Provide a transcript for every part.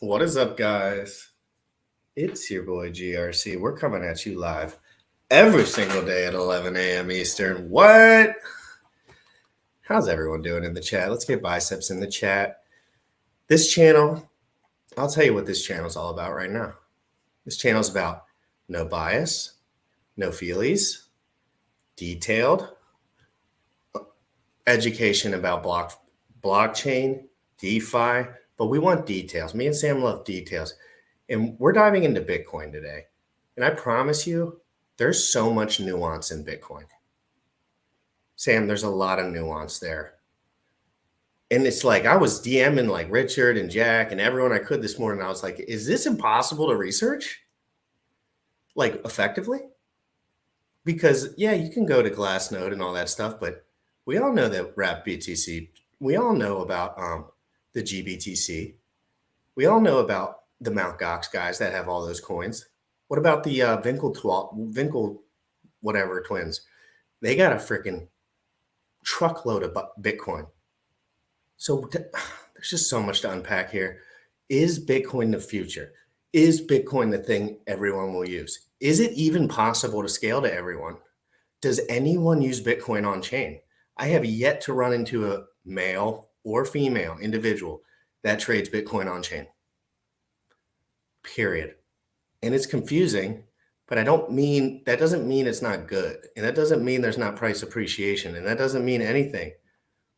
What is up, guys? It's your boy GRC. We're coming at you live every single day at 11 a.m. Eastern. What? How's everyone doing in the chat? Let's get biceps in the chat. This channel, I'll tell you what this channel is all about right now. This channel is about no bias, no feelies, detailed education about blockchain, DeFi, but we want details. Me and Sam love details. And we're diving into Bitcoin today. And I promise you, there's so much nuance in Bitcoin. Sam, there's a lot of nuance there. And it's like, I was DMing like Richard and Jack and everyone I could this morning. I was like, is this impossible to research? Like effectively? Because yeah, you can go to Glassnode and all that stuff, but we all know that Wrap BTC, we all know about the GBTC. We all know about the Mt. Gox guys that have all those coins. What about the Winkle whatever twins? They got a freaking truckload of Bitcoin. So there's just so much to unpack here. Is Bitcoin the future? Is Bitcoin the thing everyone will use? Is it even possible to scale to everyone? Does anyone use Bitcoin on chain? I have yet to run into a male or female individual that trades Bitcoin on chain. Period. And it's confusing, but that doesn't mean it's not good. And that doesn't mean there's not price appreciation. And that doesn't mean anything.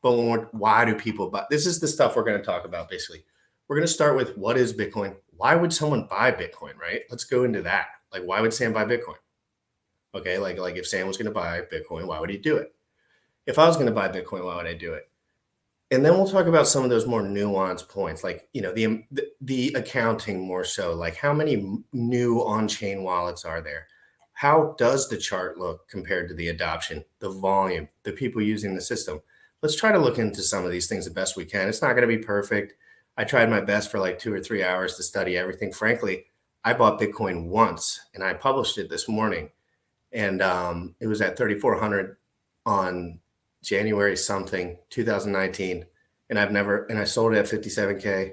But why do people buy? This is the stuff we're going to talk about, basically. We're going to start with what is Bitcoin? Why would someone buy Bitcoin, right? Let's go into that. Like, why would Sam buy Bitcoin? Okay, like if Sam was going to buy Bitcoin, why would he do it? If I was going to buy Bitcoin, why would I do it? And then we'll talk about some of those more nuanced points, like, you know, the accounting more so, like how many new on-chain wallets are there? How does the chart look compared to the adoption, the volume, the people using the system? Let's try to look into some of these things the best we can. It's not going to be perfect. I tried my best for like 2 or 3 hours to study everything. Frankly, I bought Bitcoin once and I published it this morning. And it was at 3,400 on January something, 2019. And I sold it at 57K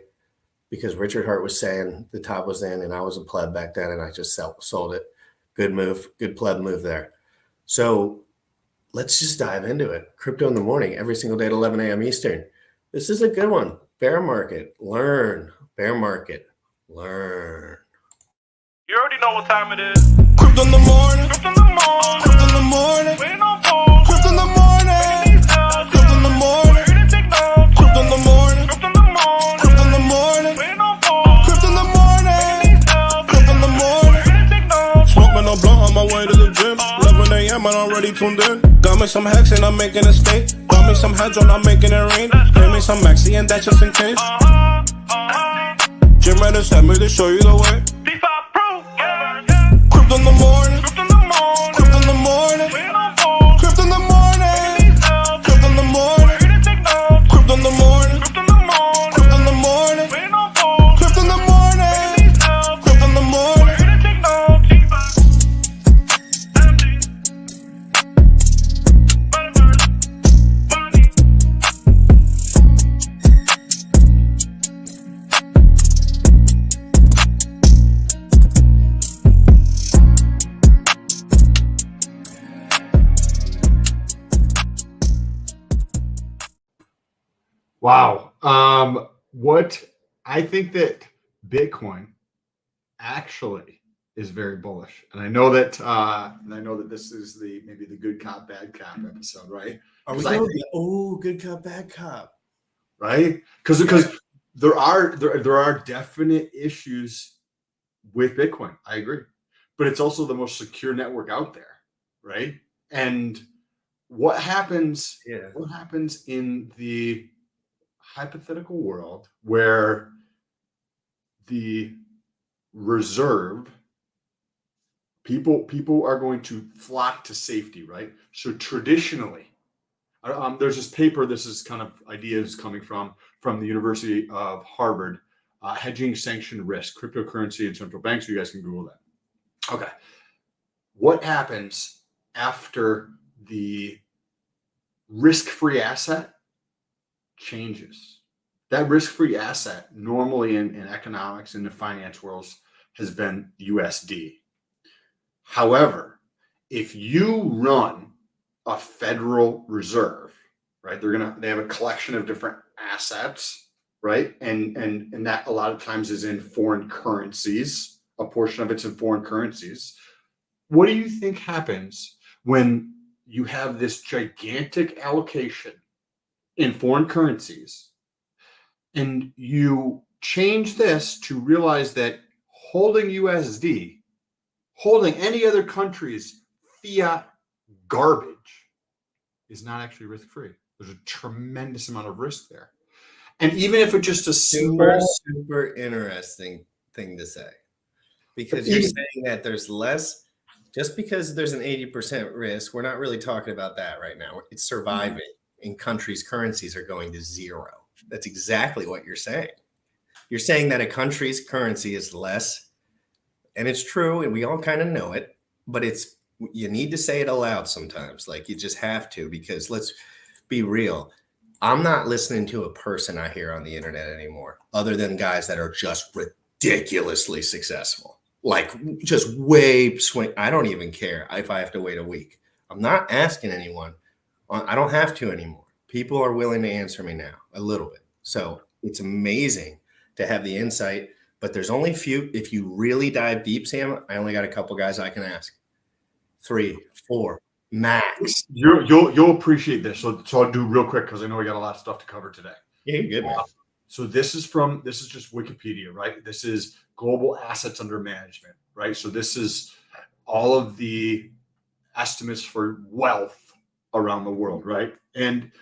because Richard Hart was saying the top was in and I was a pleb back then and I just sold it. Good move, good pleb move there. So let's just dive into it. Crypto in the morning, every single day at 11 a.m. Eastern. This is a good one. Bear market, learn. Bear market, learn. You already know what time it is. Crypto in the morning. Crypto in the morning. Crypto in the morning. Waiting on phone. Crypto in the morning. Crypto in the morning. Crypto in the morning. Crypto in the morning. Crypto in the morning. Waiting on phone. Crypto in the morning. Crypto in the morning. Smoking no blunt on my way to the gym. 11 a.m. I'm already tuned in. Got me some hacks and I'm making a stake. Got me some heads on, I'm making it rain. Pay me some maxi and that's just in case. GymRatCrypto sent me to show you the way. DeFi Pro. Crypto in the morning. Crypto in the morning. Crypto in the morning. Waiting on phone. Crypto in the morning. Crypto in the morning. Crypto in the morning. Crypto in the morning. Crypto in the morning. Waiting on phone. Crypto in the morning. Crypto in the morning. Wow. What I think that Bitcoin actually is very bullish. And I know that this is maybe the good cop, bad cop episode, right? Are we going good cop, bad cop? Right? Because there are definite issues with Bitcoin. I agree. But it's also the most secure network out there, right? And what happens in the hypothetical world where the reserve people are going to flock to safety, right? So traditionally, there's this paper, this is kind of ideas coming from the University of Harvard, hedging sanctioned risk, cryptocurrency and central banks. So you guys can Google that. Okay. What happens after the risk-free asset changes? That risk-free asset normally in economics and the finance worlds has been USD. However, if you run a Federal Reserve, right, they have a collection of different assets, right? And that a lot of times is in foreign currencies. A portion of it's in foreign currencies. What do you think happens when you have this gigantic allocation in foreign currencies and you change this to realize that holding USD, holding any other country's fiat garbage is not actually risk-free? There's a tremendous amount of risk there. And even if it's just a super interesting thing to say, because you're saying that there's less, just because there's an 80% risk, we're not really talking about that right now. It's surviving, and countries' currencies are going to zero. That's exactly what you're saying. You're saying that a country's currency is less, and it's true, and we all kind of know it, but you need to say it aloud sometimes. Like, you just have to, because let's be real. I'm not listening to a person I hear on the internet anymore, other than guys that are just ridiculously successful. Like, just way swing. I don't even care if I have to wait a week. I'm not asking anyone. I don't have to anymore. People are willing to answer me now a little bit. So it's amazing to have the insight, but there's only few. If you really dive deep, Sam, I only got a couple guys I can ask. 3, 4, max. You'll appreciate this. So I'll do real quick, because I know we got a lot of stuff to cover today. Yeah, you're good, man. So this is just Wikipedia, right? This is global assets under management, right? So this is all of the estimates for wealth around the world, right? And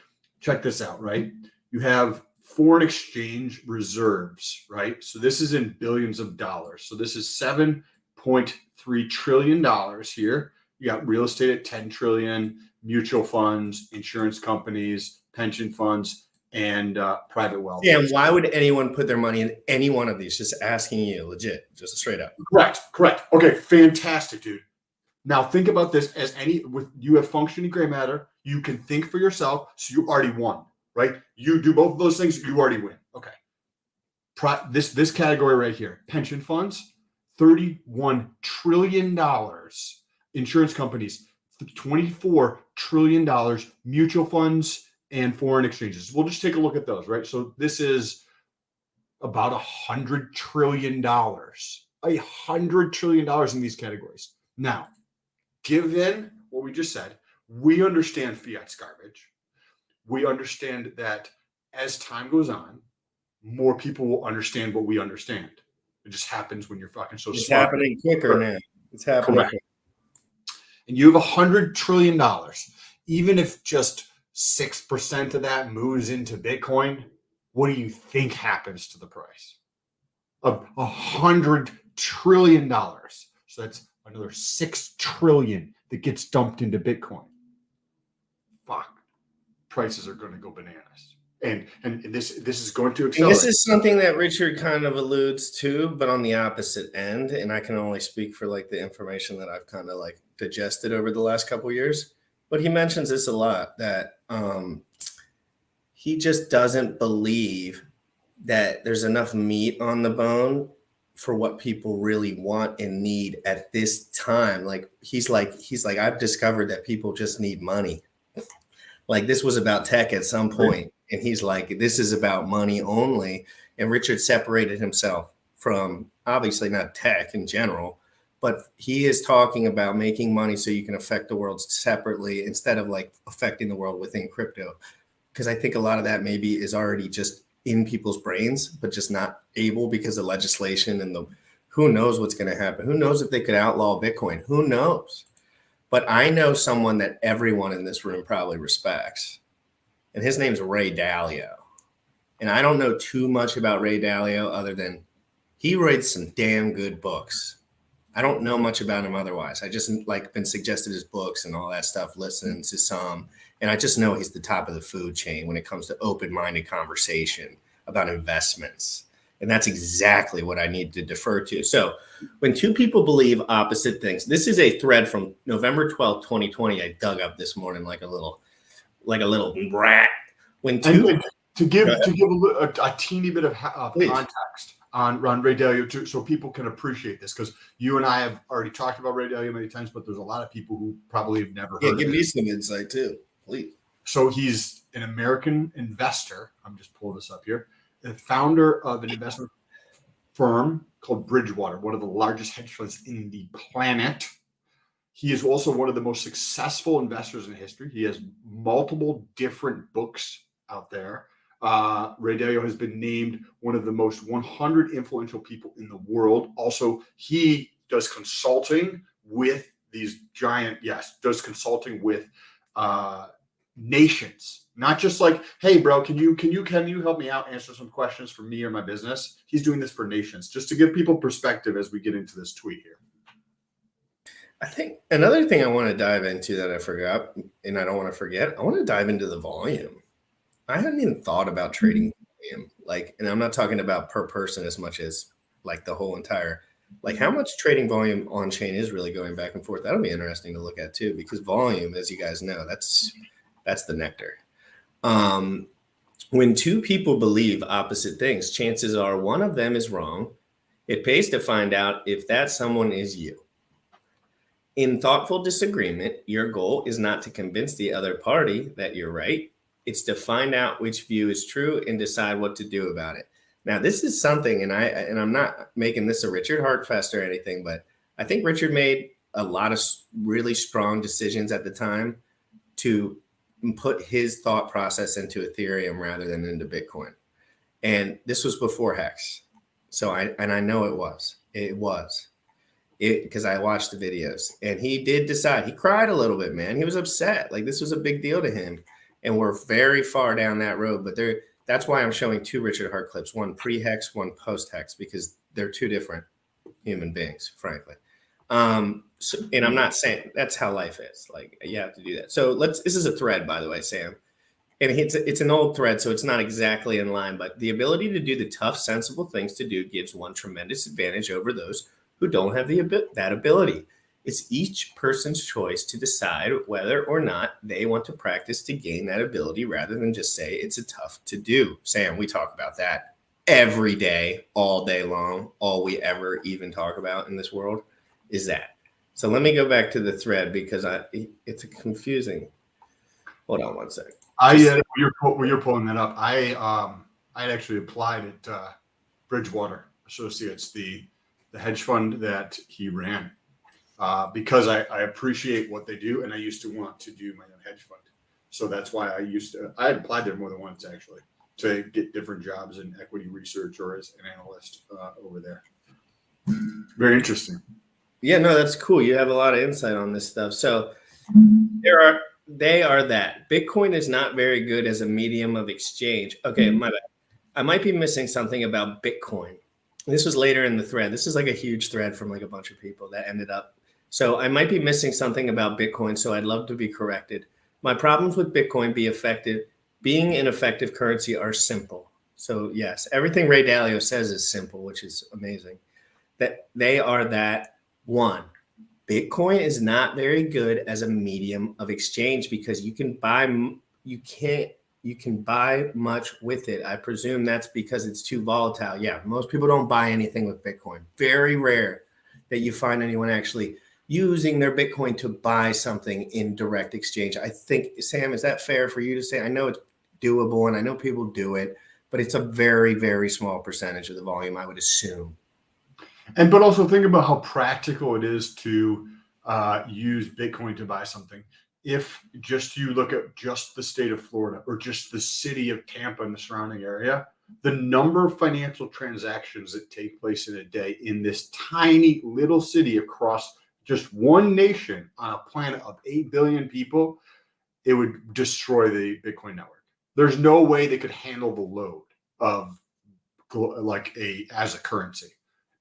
check this out, right? You have foreign exchange reserves, right? So this is in billions of dollars. So this is $7.3 trillion here. You got real estate at 10 trillion, mutual funds, insurance companies, pension funds, and private wealth. Yeah, and why would anyone put their money in any one of these? Just asking you, legit, just straight up. Correct. Okay, fantastic, dude. Now think about this as you have functioning gray matter. You can think for yourself, so you already won, right? You do both of those things, you already win. Okay. This category right here, pension funds, $31 trillion. Insurance companies, $24 trillion. Mutual funds and foreign exchanges. We'll just take a look at those, right? So this is about $100 trillion. $100 trillion in these categories. Now, given what we just said, we understand fiat's garbage. We understand that as time goes on, more people will understand what we understand. It just happens when you're fucking so smart. It's happening quicker now. It's happening quicker. And you have $100 trillion. Even if just 6% of that moves into Bitcoin, what do you think happens to the price of $100 trillion? So that's another 6 trillion that gets dumped into Bitcoin. Fuck, prices are going to go bananas, and this is going to accelerate. This is something that Richard kind of alludes to, but on the opposite end. And I can only speak for like the information that I've kind of like digested over the last couple of years. But he mentions this a lot, that he just doesn't believe that there's enough meat on the bone for what people really want and need at this time. Like he's like, I've discovered that people just need money. Like this was about tech at some point, and he's like, this is about money only. And Richard separated himself from obviously not tech in general, but he is talking about making money so you can affect the world separately instead of like affecting the world within crypto. Because I think a lot of that maybe is already just in people's brains, but just not able because of legislation and who knows what's going to happen. Who knows if they could outlaw Bitcoin? Who knows? But I know someone that everyone in this room probably respects, and his name's Ray Dalio. And I don't know too much about Ray Dalio other than he writes some damn good books. I don't know much about him otherwise. I just like been suggested his books and all that stuff, listening to some. And I just know he's the top of the food chain when it comes to open-minded conversation about investments. And that's exactly what I need to defer to. So when two people believe opposite things, this is a thread from November 12th, 2020. I dug up this morning like a little rat. To give a teeny bit of Please. context on Ray Dalio too, so people can appreciate this, because you and I have already talked about Ray Dalio many times, but there's a lot of people who probably have never heard of Give him. me some insight too, please. So he's an American investor. I'm just pulling this up here. The founder of an investment firm called Bridgewater, one of the largest hedge funds in the planet. He is also one of the most successful investors in history. He has multiple different books out there. Ray Dalio has been named one of the most 100 influential people in the world. Also, he does consulting with these giant, does consulting with nations, not just like, hey, bro, can you help me out, answer some questions for me or my business? He's doing this for nations, just to give people perspective as we get into this tweet here. I think another thing I want to dive into that I forgot, and I don't want to forget, I want to dive into the volume. I hadn't even thought about trading volume, and I'm not talking about per person as much as like the whole entire, like how much trading volume on chain is really going back and forth. That'll be interesting to look at too, because volume, as you guys know, that's the nectar. When two people believe opposite things, chances are one of them is wrong. It pays to find out if that someone is you. In thoughtful disagreement, your goal is not to convince the other party that you're right. It's to find out which view is true and decide what to do about it. Now, this is something, and I'm not making this a Richard Hartfest or anything, but I think Richard made a lot of really strong decisions at the time to put his thought process into Ethereum rather than into Bitcoin. And this was before Hex. So I know it was because I watched the videos, and he did decide. He cried a little bit, man. He was upset. Like, this was a big deal to him. And we're very far down that road, but that's why I'm showing two Richard Hart clips, one pre-Hex, one post-Hex, because they're two different human beings, frankly. And I'm not saying that's how life is. Like, you have to do that. So this is a thread, by the way, Sam. And it's an old thread, so it's not exactly in line, but the ability to do the tough, sensible things to do gives one tremendous advantage over those who don't have that ability. It's each person's choice to decide whether or not they want to practice to gain that ability rather than just say it's a tough to do. Sam, we talk about that every day, all day long. All we ever even talk about in this world is that. So let me go back to the thread because it's confusing. Hold on one second. When you're pulling that up, I actually applied at Bridgewater Associates, the hedge fund that he ran. Because I appreciate what they do, and I used to want to do my own hedge fund. So that's why I had applied there more than once, actually, to get different jobs in equity research or as an analyst over there. Very interesting. Yeah, no, that's cool. You have a lot of insight on this stuff. So they are that. Bitcoin is not very good as a medium of exchange. Okay, my bad. I might be missing something about Bitcoin. This was later in the thread. This is like a huge thread from like a bunch of people that ended up. So I might be missing something about Bitcoin, so I'd love to be corrected. My problems with Bitcoin being an effective currency are simple. So yes, everything Ray Dalio says is simple, which is amazing. That they are that. One, Bitcoin is not very good as a medium of exchange because you can buy much with it. I presume that's because it's too volatile. Yeah, most people don't buy anything with Bitcoin. Very rare that you find anyone actually using their Bitcoin to buy something in direct exchange. I think, Sam, is that fair for you to say? I know it's doable and I know people do it, but it's a very, very small percentage of the volume, I would assume. But also think about how practical it is to use Bitcoin to buy something. If just you look at just the state of Florida or just the city of Tampa and the surrounding area, the number of financial transactions that take place in a day in this tiny little city across just one nation on a planet of 8 billion people, it would destroy the Bitcoin network. There's no way they could handle the load of as a currency.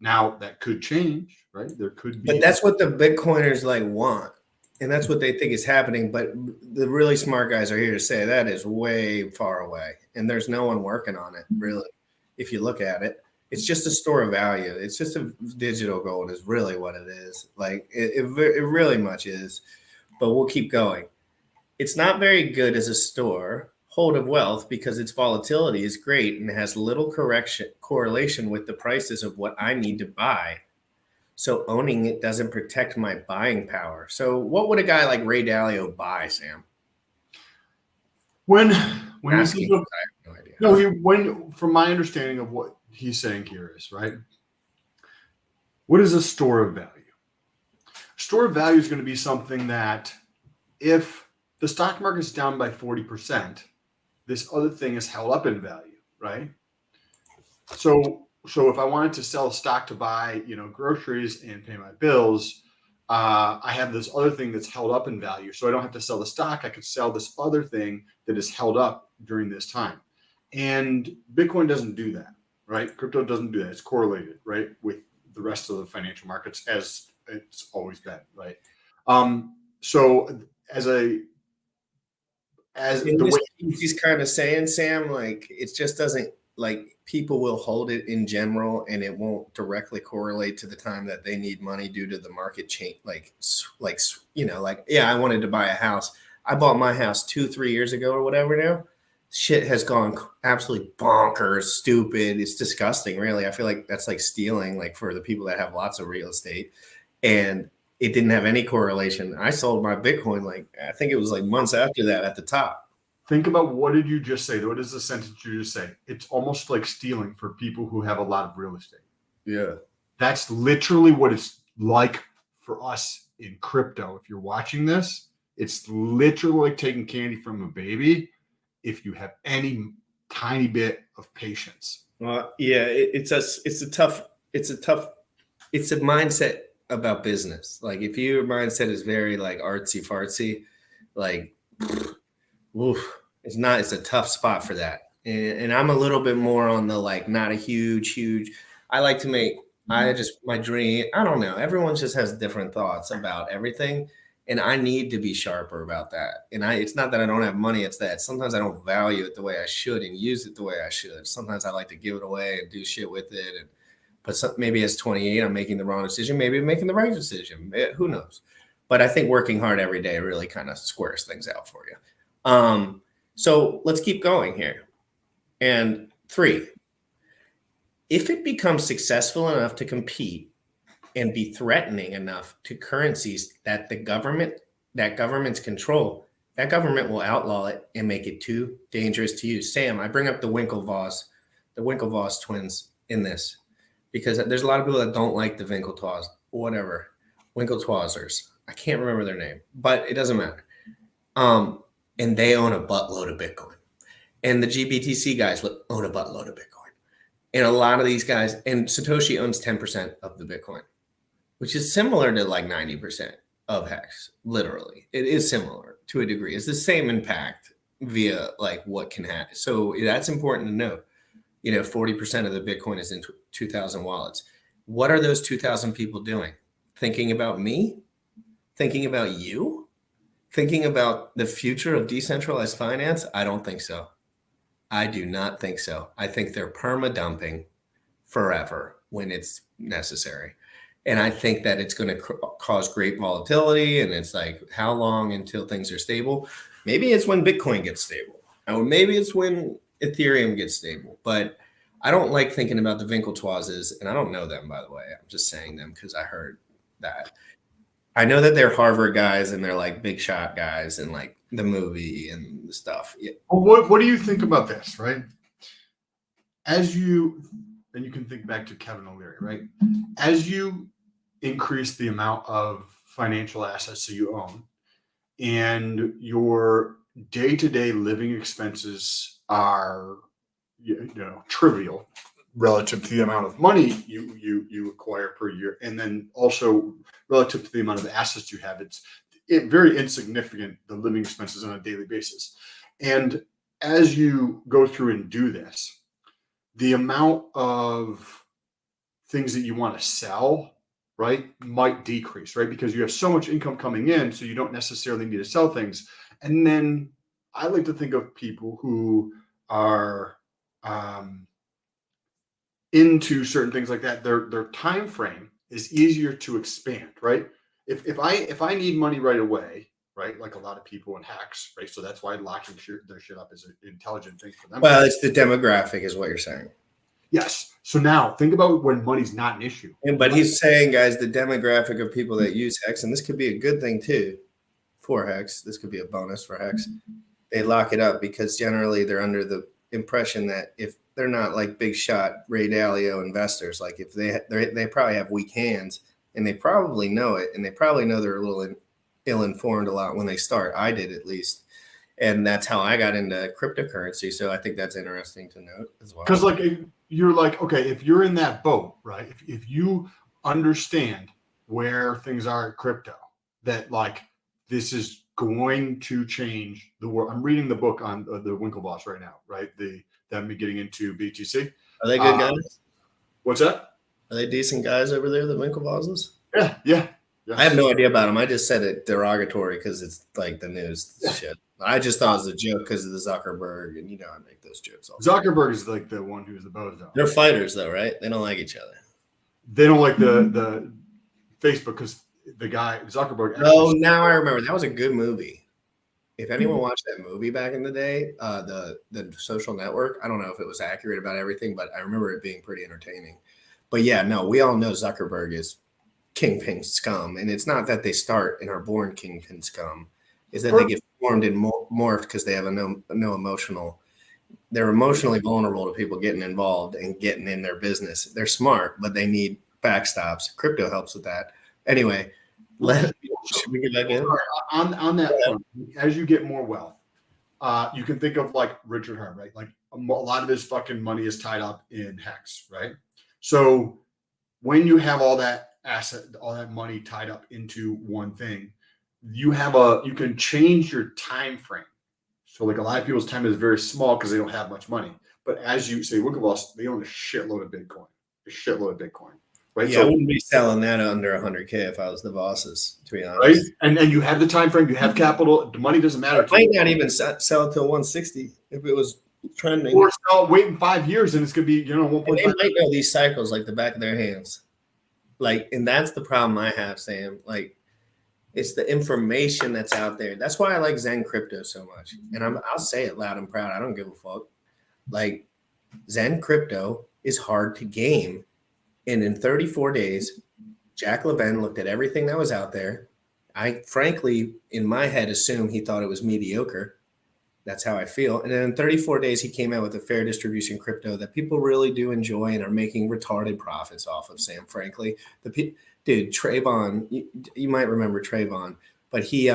Now that could change, right? There could be. But that's what the Bitcoiners want. And that's what they think is happening. But the really smart guys are here to say that is way far away. And there's no one working on it, really. If you look at it, it's just a store of value. It's just a digital gold is really what it is. Like it really much is. But we'll keep going. It's not very good as a store. hold of wealth because its volatility is great and has little correlation with the prices of what I need to buy. So owning it doesn't protect my buying power. So what would a guy like Ray Dalio buy, Sam? When you Asking, think of, I have no idea. from my understanding of what he's saying here is, right, what is a store of value? Store of value is going to be something that if the stock market is down by 40%, this other thing is held up in value, right? So if I wanted to sell stock to buy, groceries and pay my bills, I have this other thing that's held up in value. So I don't have to sell the stock. I could sell this other thing that is held up during this time. And Bitcoin doesn't do that, right? Crypto doesn't do that. It's correlated, right, with the rest of the financial markets, as it's always been, right? So as the way he's kind of saying, Sam, like it just doesn't, like people will hold it in general and it won't directly correlate to the time that they need money due to the market change. Yeah, I wanted to buy a house. I bought my house 2-3 years ago or whatever now. Shit has gone absolutely bonkers, stupid. It's disgusting, really. I feel like that's like stealing, like for the people that have lots of real estate. And it didn't have any correlation. I sold my Bitcoin, like, I think it was like months after that at the top. Think about, what did you just say? What is the sentence you just say? It's almost like stealing for people who have a lot of real estate. Yeah. That's literally what it's like for us in crypto. If you're watching this, it's literally like taking candy from a baby if you have any tiny bit of patience. Well, yeah, it's a mindset about business. Like if your mindset is very like artsy fartsy, like oof, it's a tough spot for that. And I'm a little bit more on the like not a huge. I like to make my dream. I don't know. Everyone just has different thoughts about everything. And I need to be sharper about that. And it's not that I don't have money. It's that sometimes I don't value it the way I should and use it the way I should. Sometimes I like to give it away and do shit with it. But maybe as 28, I'm making the wrong decision. Maybe I'm making the right decision. Who knows? But I think working hard every day really kind of squares things out for you. So let's keep going here. And 3, if it becomes successful enough to compete and be threatening enough to currencies that governments control, that government will outlaw it and make it too dangerous to use. Sam, I bring up the Winklevoss twins in this because there's a lot of people that don't like the Winkletossers. I can't remember their name, but it doesn't matter. And they own a buttload of Bitcoin. And the GBTC guys own a buttload of Bitcoin. And a lot of these guys, and Satoshi owns 10% of the Bitcoin, which is similar to like 90% of Hex, literally. It is similar to a degree. It's the same impact via like what can happen. So that's important to note. 40% of the Bitcoin is in 2,000 wallets. What are those 2,000 people doing? Thinking about me? Thinking about you? Thinking about the future of decentralized finance? I don't think so. I do not think so. I think they're perma-dumping forever when it's necessary. And I think that it's going to cause great volatility. And it's like, how long until things are stable? Maybe it's when Bitcoin gets stable. Or maybe it's when Ethereum gets stable. But I don't like thinking about the Winkletoises. And I don't know them, by the way. I'm just saying them because I heard that. I know that they're Harvard guys and they're like big shot guys and like the movie and stuff. Yeah. Well, what do you think about this, right? And you can think back to Kevin O'Leary, right? As you increase the amount of financial assets that you own and your day-to-day living expenses are trivial relative to the amount of money you acquire per year, and then also relative to the amount of assets you have, it's very insignificant, the living expenses on a daily basis. And as you go through and do this, the amount of things that you want to sell, right, might decrease, right? Because you have so much income coming in, so you don't necessarily need to sell things. And then I like to think of people who are into certain things like that. Their time frame is easier to expand, right? If I need money right away, right? Like a lot of people in hacks, right? So that's why locking their shit up is an intelligent thing for them. Well, it's the demographic, is what you're saying. Yes. So now think about when money's not an issue. But he's saying, guys, the demographic of people that use Hex, and this could be a good thing too for Hex. This could be a bonus for Hex. They lock it up because generally they're under the impression that if they're not like big shot Ray Dalio investors, like if they probably have weak hands and they probably know it, and they probably know they're a little ill-informed a lot when they start. I did, at least. And that's how I got into cryptocurrency. So I think that's interesting to note as well. Because like you're like, okay, if you're in that boat, right? If you understand where things are at crypto, that like this is going to change the world. I'm reading the book on the Winklevoss right now, right? Them getting into BTC. Are they good guys? What's that? Are they decent guys over there, the Winklevosses? Yeah. Yes. I have no idea about them. I just said it derogatory because it's like the news shit. I just thought it was a joke because of the Zuckerberg, and I make those jokes all the time. Zuckerberg is like the one who's the bozo. They're fighters, though, right? They don't like each other. They don't like the Facebook because the guy Zuckerberg. Oh, now I remember. That was a good movie. If anyone watched that movie back in the day, the Social Network, I don't know if it was accurate about everything, but I remember it being pretty entertaining. But yeah, no, we all know Zuckerberg is kingpin scum, and it's not that they start and are born kingpin scum. Is that they get formed and morphed because they have no emotional. They're emotionally vulnerable to people getting involved and getting in their business. They're smart, but they need backstops. Crypto helps with that. Anyway, should we get back in? On that front, as you get more wealth, you can think of like Richard Heart, right? Like a lot of his fucking money is tied up in Hex, right? So when you have all that all that money tied up into one thing, you can change your time frame. So like a lot of people's time is very small because they don't have much money. But as you say, Winklevoss, they own a shitload of Bitcoin, right? Yeah, I wouldn't be selling that under 100K if I was the bosses, to be honest. Right, and you have the time frame, you have capital. The money doesn't matter. I might not even sell it till 160 if it was trending. Or waiting 5 years and it's gonna be 1.5. They might know these cycles like the back of their hands. Like, and that's the problem I have, Sam. Like, it's the information that's out there. That's why I like Zen Crypto so much. And I'll say it loud and proud. I don't give a fuck. Like, Zen Crypto is hard to game. And in 34 days, Jack Levin looked at everything that was out there. I frankly, in my head, assumed he thought it was mediocre. That's how I feel. And then in 34 days, he came out with a fair distribution crypto that people really do enjoy and are making retarded profits off of, Sam, frankly. Dude, Trayvon, you might remember Trayvon, but he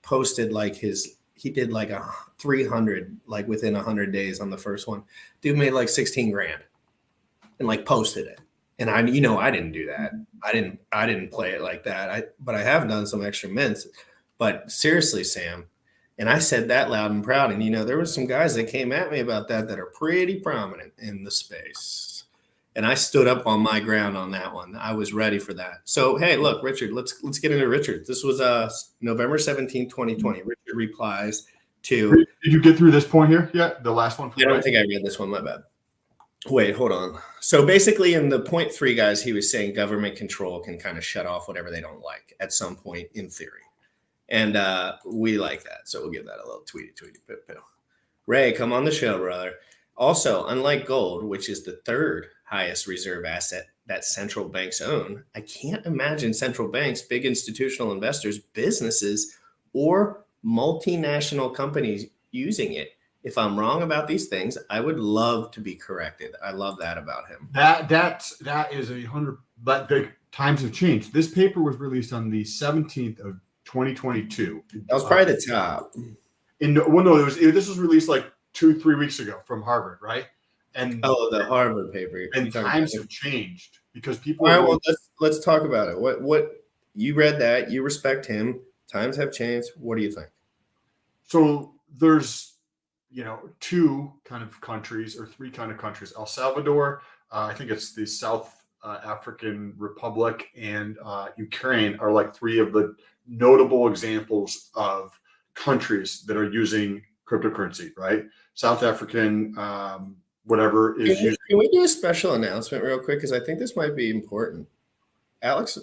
posted like he did like a 300, like within 100 days on the first one. Dude made like 16 grand and like posted it. And I didn't do that. I didn't play it like that. But I have done some extra mints. But seriously, Sam, and I said that loud and proud. And, there were some guys that came at me about that are pretty prominent in the space. And I stood up on my ground on that one. I was ready for that. So, hey, look, Richard, let's get into Richard. This was November 17, 2020. Richard replies to. Did you get through this point here yet? The last one? I don't think I read this one. My bad. Wait, hold on. So basically in the point 3, guys, he was saying government control can kind of shut off whatever they don't like at some point in theory. And we like that. So we'll give that a little tweety. Ray, come on the show, brother. Also, unlike gold, which is the 3rd highest reserve asset that central banks own, I can't imagine central banks, big institutional investors, businesses, or multinational companies using it. If I'm wrong about these things, I would love to be corrected. I love that about him. That is 100. But the times have changed. This paper was released on the 17th of 2022. That was probably the top. This was released like 2-3 weeks ago from Harvard, right? And the Harvard paper. And times have changed because people. All right, well, let's talk about it. What you read that, you respect him. Times have changed. What do you think? So there's 2 kind of countries or 3 kind of countries. El Salvador, I think it's the South African Republic, and Ukraine are like 3 of the notable examples of countries that are using cryptocurrency, right? South African, whatever is using. Can we do a special announcement real quick? Because I think this might be important. Alex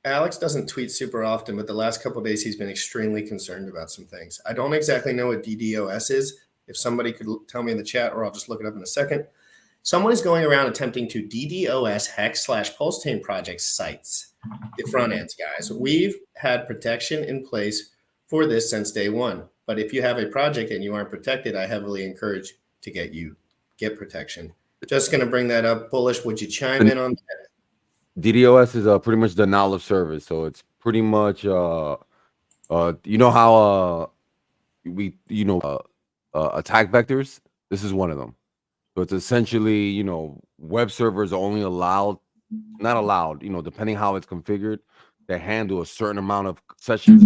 Alex doesn't tweet super often, but the last couple of days he's been extremely concerned about some things. I don't exactly know what DDoS is. If somebody could tell me in the chat, or I'll just look it up in a second. Someone is going around attempting to DDoS Hex/Pulsechain project sites, the front ends, guys. We've had protection in place for this since day one. But if you have a project and you aren't protected, I heavily encourage to get protection. Just going to bring that up. Bullish, would you chime in on that? DDoS is pretty much denial of service. So it's pretty much you know how attack vectors. This is one of them. So it's essentially, web servers are only not allowed, depending how it's configured, to handle a certain amount of sessions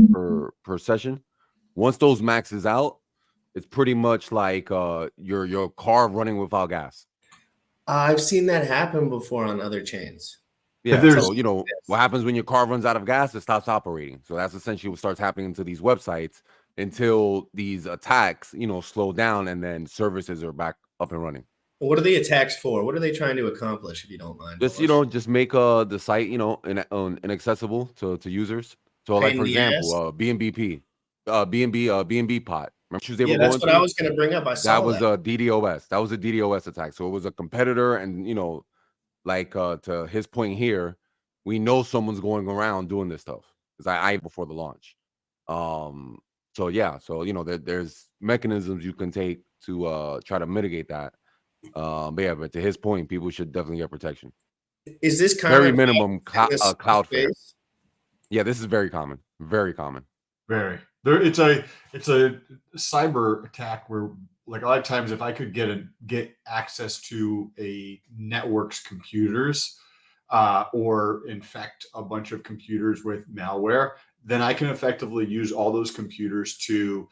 per session. Once those maxes out, it's pretty much like your car running without gas. I've seen that happen before on other chains. Yeah, so what happens when your car runs out of gas? It stops operating. So that's essentially what starts happening to these websites until these attacks, slow down, and then services are back up and running. What are the attacks for? What are they trying to accomplish, if you don't mind? Just just make the site inaccessible to users. So like for example, BNB pot. Remember Tuesday? Yeah, that's what I was going to bring up. I saw that was a DDoS. That was a DDoS attack. So it was a competitor, and to his point here, we know someone's going around doing this stuff because I before the launch. So yeah, so there's mechanisms you can take to try to mitigate that. But to his point, people should definitely get protection. Is this kind very of minimum Cloudflare? Yeah, this is very common. Very common. Very. It's a cyber attack where, like, a lot of times, if I could get access to a network's computers, or infect a bunch of computers with malware, then I can effectively use all those computers to,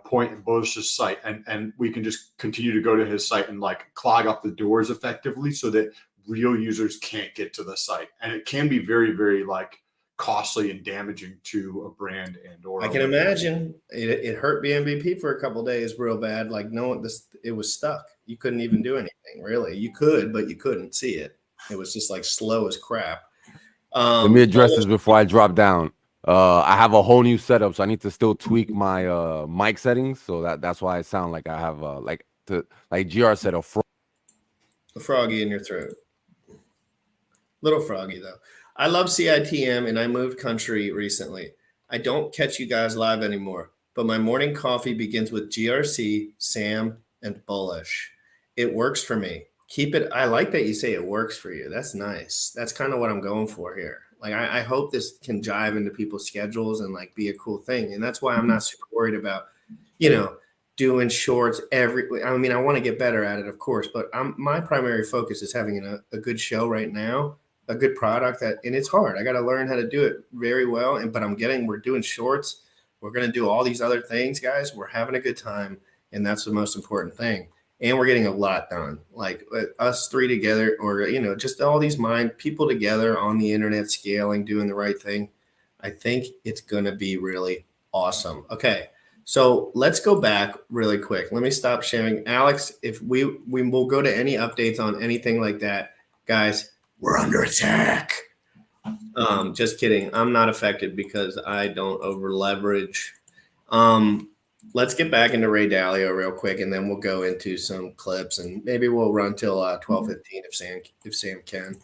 point at Bosch's site, and we can just continue to go to his site and like clog up the doors effectively so that real users can't get to the site. And it can be very, very like costly and damaging to a brand or I can imagine it hurt BMBP for a couple of days real bad. Like it was stuck. You couldn't even do anything really. You could, but you couldn't see it. It was just like slow as crap. Let me address this before I drop down. I have a whole new setup, so I need to still tweak my mic settings. So that's why I sound like I have like GR said, a froggy in your throat. Little froggy though. I love CITM, and I moved country recently. I don't catch you guys live anymore, but my morning coffee begins with GRC, Sam, and Bullish. It works for me. Keep it. I like that you say it works for you. That's nice. That's kind of what I'm going for here. Like, I hope this can jive into people's schedules and like be a cool thing. And that's why I'm not super worried about, doing shorts I want to get better at it, of course, but my primary focus is having a good show right now. A good product and it's hard. I got to learn how to do it very well. But we're doing shorts. We're going to do all these other things, guys. We're having a good time. And that's the most important thing. And we're getting a lot done, like us three together, or, just all these people together on the internet, scaling, doing the right thing. I think it's going to be really awesome. Okay. So let's go back really quick. Let me stop sharing. Alex, if we will go to any updates on anything like that, guys, we're under attack. Just kidding. I'm not affected because I don't over leverage. Let's get back into Ray Dalio real quick, and then we'll go into some clips, and maybe we'll run till 12:15 if Sam can.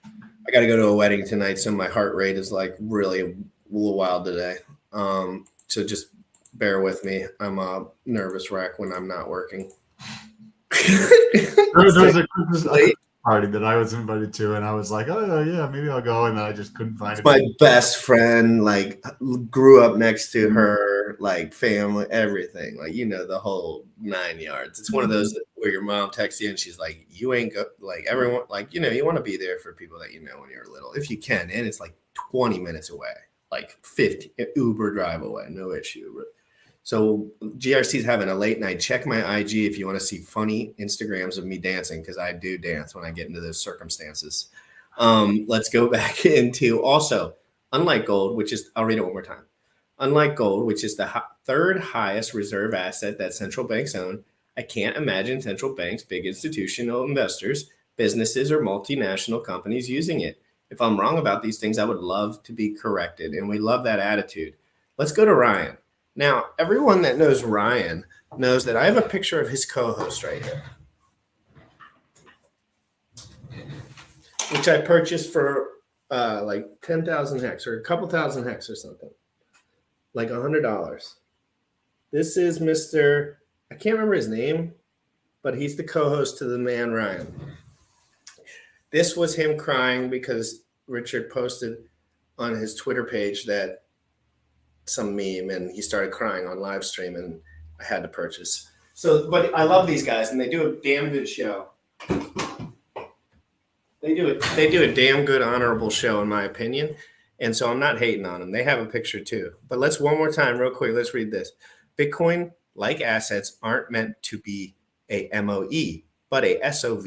I got to go to a wedding tonight, so my heart rate is like really a little wild today. So just bear with me. I'm a nervous wreck when I'm not working. There's a party that I was invited to, and I was like, oh yeah, maybe I'll go, and I just couldn't find it. My best friend, like, grew up next to her, like, family, everything, like, the whole 9 yards. It's one of those where your mom texts you and she's like, you ain't go, like, everyone, like, you want to be there for people that when you're little, if you can, and it's like 20 minutes away, like 50 Uber drive away, no issue. So GRC's having a late night. Check my IG if you want to see funny Instagrams of me dancing, because I do dance when I get into those circumstances. Let's go back into also, unlike gold, I'll read it one more time. Unlike gold, which is the third highest reserve asset that central banks own, I can't imagine central banks, big institutional investors, businesses, or multinational companies using it. If I'm wrong about these things, I would love to be corrected. And we love that attitude. Let's go to Ryan. Now, everyone that knows Ryan knows that I have a picture of his co-host right here, which I purchased for like 10,000 hex or a couple thousand hex or something, like $100. This is Mr. I can't remember his name, but he's the co-host to the man Ryan. This was him crying because Richard posted on his Twitter page that some meme, and he started crying on live stream, and I had to purchase. So, but I love these guys, and they do a damn good show. They do a damn good, honorable show, in my opinion. And so I'm not hating on them. They have a picture too. But let's one more time, real quick. Let's read this. Bitcoin, like assets, aren't meant to be a MOE, but a SOV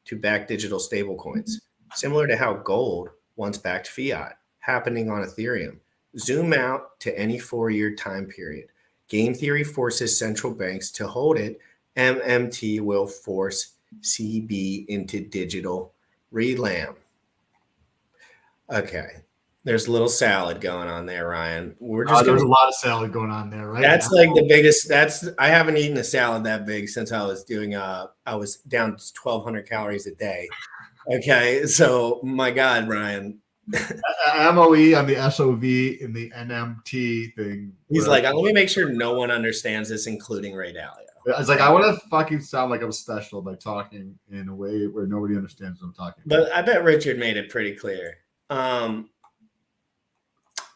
to back digital stablecoins, similar to how gold once backed fiat, happening on Ethereum. Zoom out to any 4-year time period. Game theory forces central banks to hold it. MMT will force CB into digital relam. Okay. There's a little salad going on there, Ryan. We're just there's a lot of salad going on there, right? That's like the biggest. I haven't eaten a salad that big since I was doing. I was down to 1,200 calories a day. Okay, so my God, Ryan. MOE on the SOV in the NMT thing. He's like, let me make sure no one understands this, including Ray Dalio. It's like, I want to fucking sound like I'm special by talking in a way where nobody understands what I'm talking about. But I bet Richard made it pretty clear.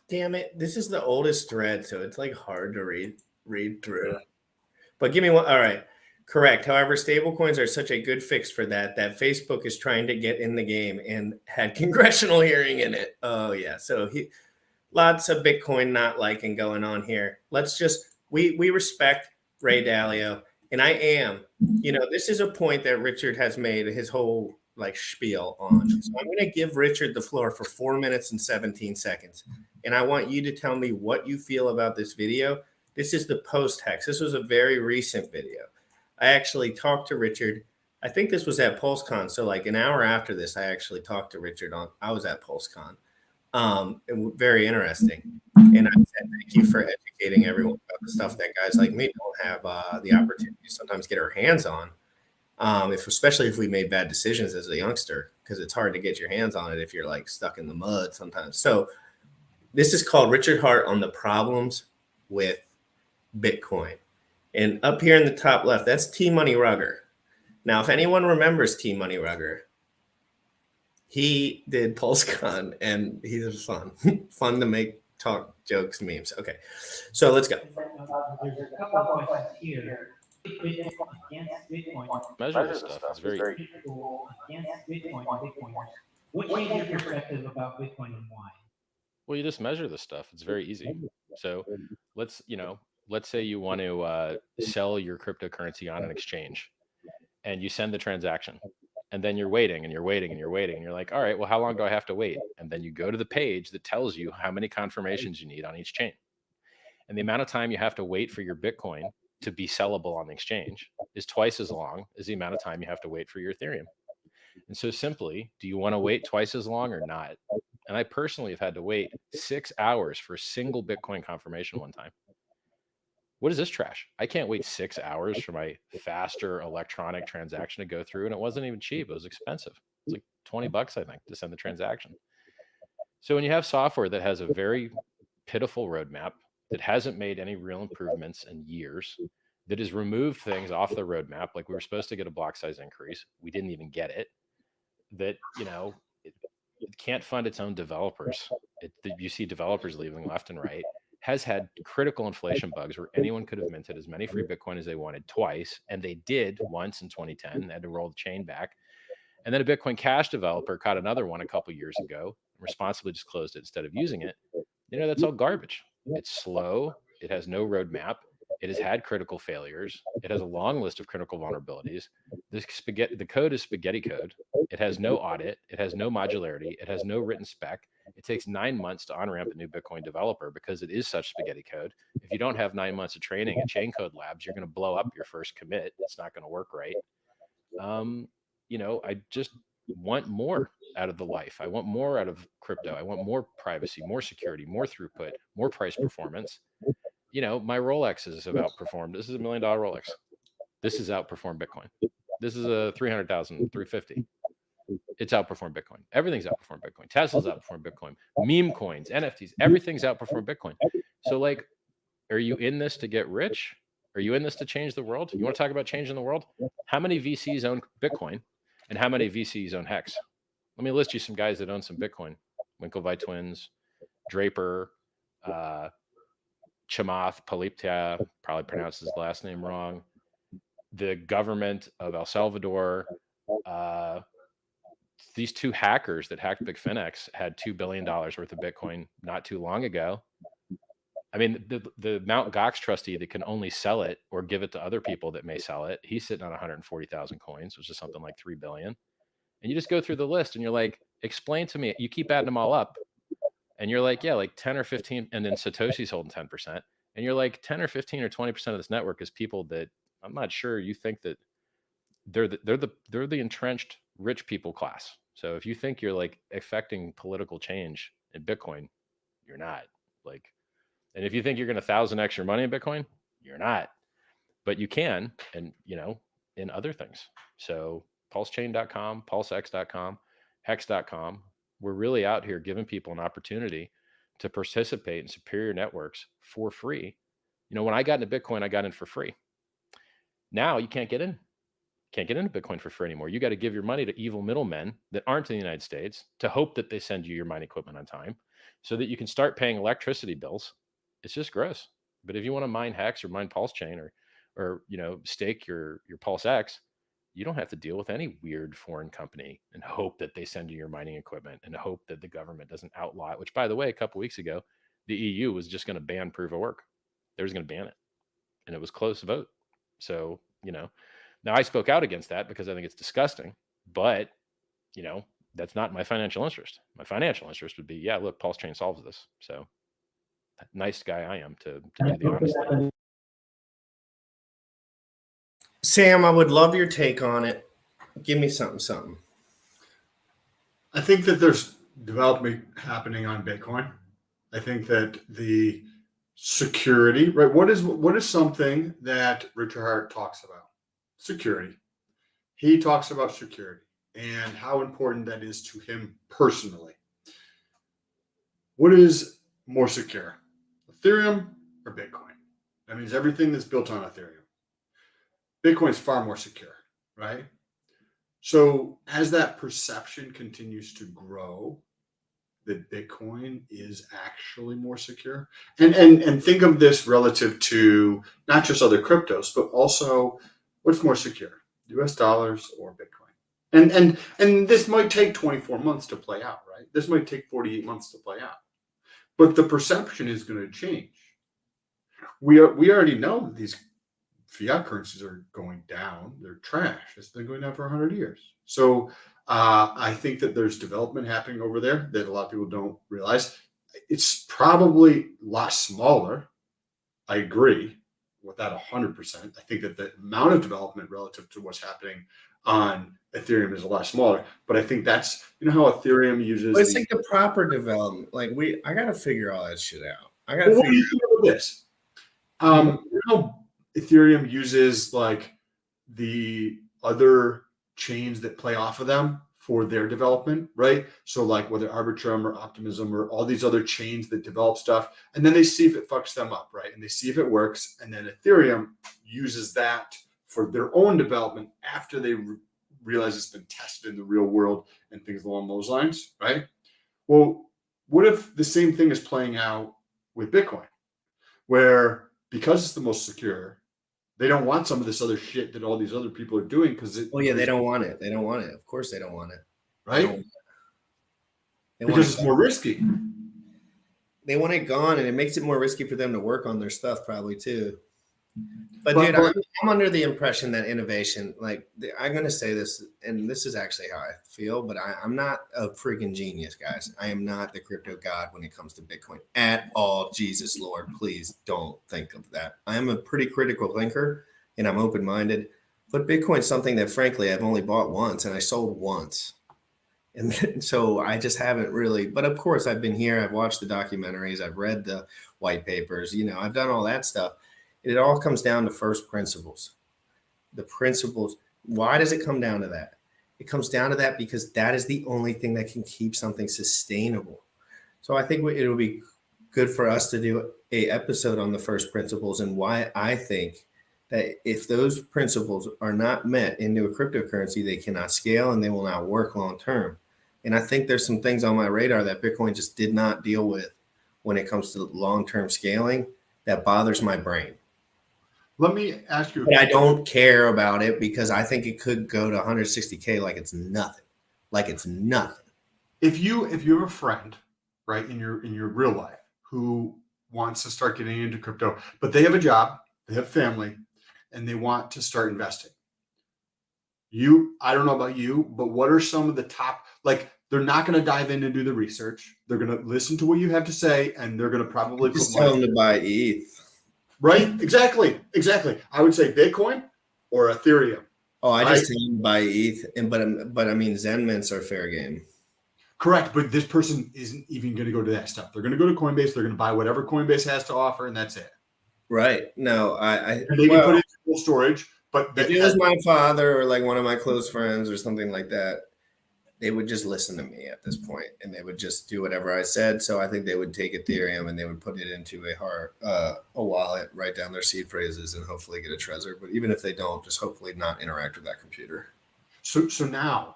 Damn it. This is the oldest thread, so it's like hard to read through. Yeah. But give me one. All right. Correct. However, stablecoins are such a good fix for that Facebook is trying to get in the game and had congressional hearing in it. Oh, yeah. So lots of Bitcoin not liking going on here. Let's just, we respect Ray Dalio. And I am, this is a point that Richard has made his whole like spiel on. So I'm going to give Richard the floor for 4 minutes and 17 seconds. And I want you to tell me what you feel about this video. This is the post hex. This was a very recent video. I actually talked to Richard. I think this was at PulseCon. So like an hour after this, I actually talked to Richard I was at PulseCon. Very interesting. And I said, thank you for educating everyone about the stuff that guys like me don't have the opportunity to sometimes get our hands on. Especially if we made bad decisions as a youngster, because it's hard to get your hands on it if you're like stuck in the mud sometimes. So this is called Richard Hart on the problems with Bitcoin. And up here in the top left, that's T Money Rugger. Now, if anyone remembers T Money Rugger, he did PulseCon and he's fun to make, talk, jokes, memes. Okay, so let's go. There's a couple of questions here. Against Bitcoin. Measure this stuff. It's very Against Bitcoin, Bitcoiners. What is your perspective about Bitcoin and why? well. You just measure this stuff. It's very easy. So let's say you want to sell your cryptocurrency on an exchange, and you send the transaction, and then you're waiting and you're waiting and you're waiting, and you're like, all right, well, how long do I have to wait? And then you go to the page that tells you how many confirmations you need on each chain, and the amount of time you have to wait for your Bitcoin to be sellable on the exchange is twice as long as the amount of time you have to wait for your Ethereum. And so simply, do you want to wait twice as long or not? And I personally have had to wait 6 hours for a single Bitcoin confirmation one time. What is this trash? I can't wait 6 hours for my faster electronic transaction to go through. And it wasn't even cheap. It was expensive. It's like 20 bucks, I think, to send the transaction. So when you have software that has a very pitiful roadmap, that hasn't made any real improvements in years, that has removed things off the roadmap, like we were supposed to get a block size increase, we didn't even get it, that, it can't fund its own developers. You see developers leaving left and right, has had critical inflation bugs where anyone could have minted as many free Bitcoin as they wanted twice. And they did once in 2010, they had to roll the chain back. And then a Bitcoin Cash developer caught another one a couple years ago and responsibly just closed it instead of using it. That's all garbage. It's slow. It has no roadmap. It has had critical failures. It has a long list of critical vulnerabilities. The code is spaghetti code. It has no audit. It has no modularity. It has no written spec. It takes 9 months to on-ramp a new Bitcoin developer because it is such spaghetti code. If you don't have 9 months of training at Chain Code Labs, you're going to blow up your first commit. It's not going to work right. I just want more. out of the life. I want more out of crypto. I want more privacy, more security, more throughput, more price performance. You know, my Rolexes have outperformed. This is $1 million Rolex. This has outperformed Bitcoin. This is a 300,000, 350. It's outperformed Bitcoin. Everything's outperformed Bitcoin. Tesla's outperformed Bitcoin. Meme coins, NFTs, everything's outperformed Bitcoin. So like, are you in this to get rich? Are you in this to change the world? You want to talk about changing the world? How many VCs own Bitcoin and how many VCs own Hex? Let me list you some guys that own some Bitcoin. Winklevi twins, Draper, Chamath Palihapitiya, probably pronounced his last name wrong. The government of El Salvador, these two hackers that hacked Bitfinex had $2 billion worth of Bitcoin not too long ago. I mean, the Mt. Gox trustee that can only sell it or give it to other people that may sell it, he's sitting on 140,000 coins, which is something like 3 billion. And you just go through the list and you're like, explain to me, you keep adding them all up. And you're like, yeah, like 10 or 15, and then Satoshi's holding 10%. And you're like 10 or 15 or 20% of this network is people that I'm not sure you think that they're the entrenched rich people class. So if you think you're like affecting political change in Bitcoin, you're not. Like, and if you think you're going to 1,000x your money in Bitcoin, you're not. But you can, and you know, in other things. So pulsechain.com, pulsex.com, hex.com. We're really out here giving people an opportunity to participate in superior networks for free. You know, when I got into Bitcoin, I got in for free. Now you can't get in. Can't get into Bitcoin for free anymore. You got to give your money to evil middlemen that aren't in the United States to hope that they send you your mining equipment on time so that you can start paying electricity bills. It's just gross. But if you want to mine Hex or mine Pulsechain or you know, stake your Pulse X, you don't have to deal with any weird foreign company and hope that they send you your mining equipment and hope that the government doesn't outlaw it, which by the way, a couple of weeks ago, the EU was just going to ban proof of work. They was going to ban it. And it was close vote. So, you know, now I spoke out against that because I think it's disgusting, but you know, that's not my financial interest. My financial interest would be, yeah, look, Pulsechain solves this. So nice guy I am to do the honest thing. Sam, I would love your take on it. Give me something. I think that there's development happening on Bitcoin. I think that the security, right? What is something that Richard Hart talks about? Security. He talks about security and how important that is to him personally. What is more secure, Ethereum or Bitcoin? That means everything that's built on Ethereum. Bitcoin's far more secure, right? So as that perception continues to grow, that Bitcoin is actually more secure, and think of this relative to not just other cryptos, but also what's more secure, US dollars or Bitcoin? And this might take 24 months to play out, right? This might take 48 months to play out, but the perception is going to change. We already know that these fiat currencies are going down. They're trash. It's been going down for 100 years. So I think that there's development happening over there that a lot of people don't realize. It's probably a lot smaller. I agree with that 100%. I think that the amount of development relative to what's happening on Ethereum is a lot smaller. But I think that's, you know, how Ethereum uses. But it's like the proper development. Like I got to figure all that shit out. I got to Well, figure out this. You know, Ethereum uses like the other chains that play off of them for their development, right? So like whether Arbitrum or Optimism or all these other chains that develop stuff, and then they see if it fucks them up, right? And they see if it works, and then Ethereum uses that for their own development after they realize it's been tested in the real world and things along those lines, right? Well, what if the same thing is playing out with Bitcoin, where because it's the most secure, they don't want some of this other shit that all these other people are doing because it. Well, yeah, they don't want it. They don't want it. Of course, they don't want it. Right? Because it's more risky. They want it gone, and it makes it more risky for them to work on their stuff, probably too. But dude, I'm under the impression that innovation, like I'm going to say this, and this is actually how I feel, but I'm not a freaking genius, guys. I am not the crypto god when it comes to Bitcoin at all. Jesus, Lord, please don't think of that. I am a pretty critical thinker, and I'm open-minded. But Bitcoin's something that, frankly, I've only bought once, and I sold once. And so I just haven't really, but of course I've been here. I've watched the documentaries. I've read the white papers, I've done all that stuff. And it all comes down to first principles. The principles. Why does it come down to that? It comes down to that because that is the only thing that can keep something sustainable. So I think it'll be good for us to do a episode on the first principles and why I think that if those principles are not met into a cryptocurrency, they cannot scale and they will not work long term. And I think there's some things on my radar that Bitcoin just did not deal with when it comes to long-term scaling that bothers my brain. Let me ask you. But I don't care about it because I think it could go to 160K like it's nothing. Like it's nothing. If you have a friend, right, in your real life who wants to start getting into crypto, but they have a job, they have family, and they want to start investing. I don't know about you, but what are some of the top, like, they're not going to dive in and do the research. They're going to listen to what you have to say, and they're going to probably just tell them to buy ETH. Right? Exactly. I would say Bitcoin or Ethereum. Oh, I just tell them to buy ETH, but I mean Zen mints are fair game. Correct, but this person isn't even going to go to that stuff. They're going to go to Coinbase. They're going to buy whatever Coinbase has to offer, and that's it. Right? No, and they can put it in cold storage. But if it was my father or like one of my close friends or something like that, they would just listen to me at this point, and they would just do whatever I said. So I think they would take Ethereum and they would put it into a wallet, write down their seed phrases, and hopefully get a Trezor. But even if they don't, just hopefully not interact with that computer. So now,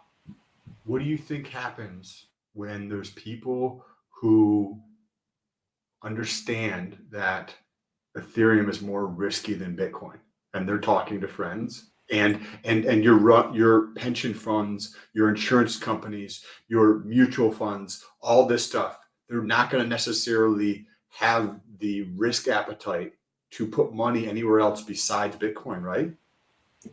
what do you think happens when there's people who understand that Ethereum is more risky than Bitcoin, and they're talking to friends? And your pension funds, your insurance companies, your mutual funds, all this stuff, they're not going to necessarily have the risk appetite to put money anywhere else besides Bitcoin, right?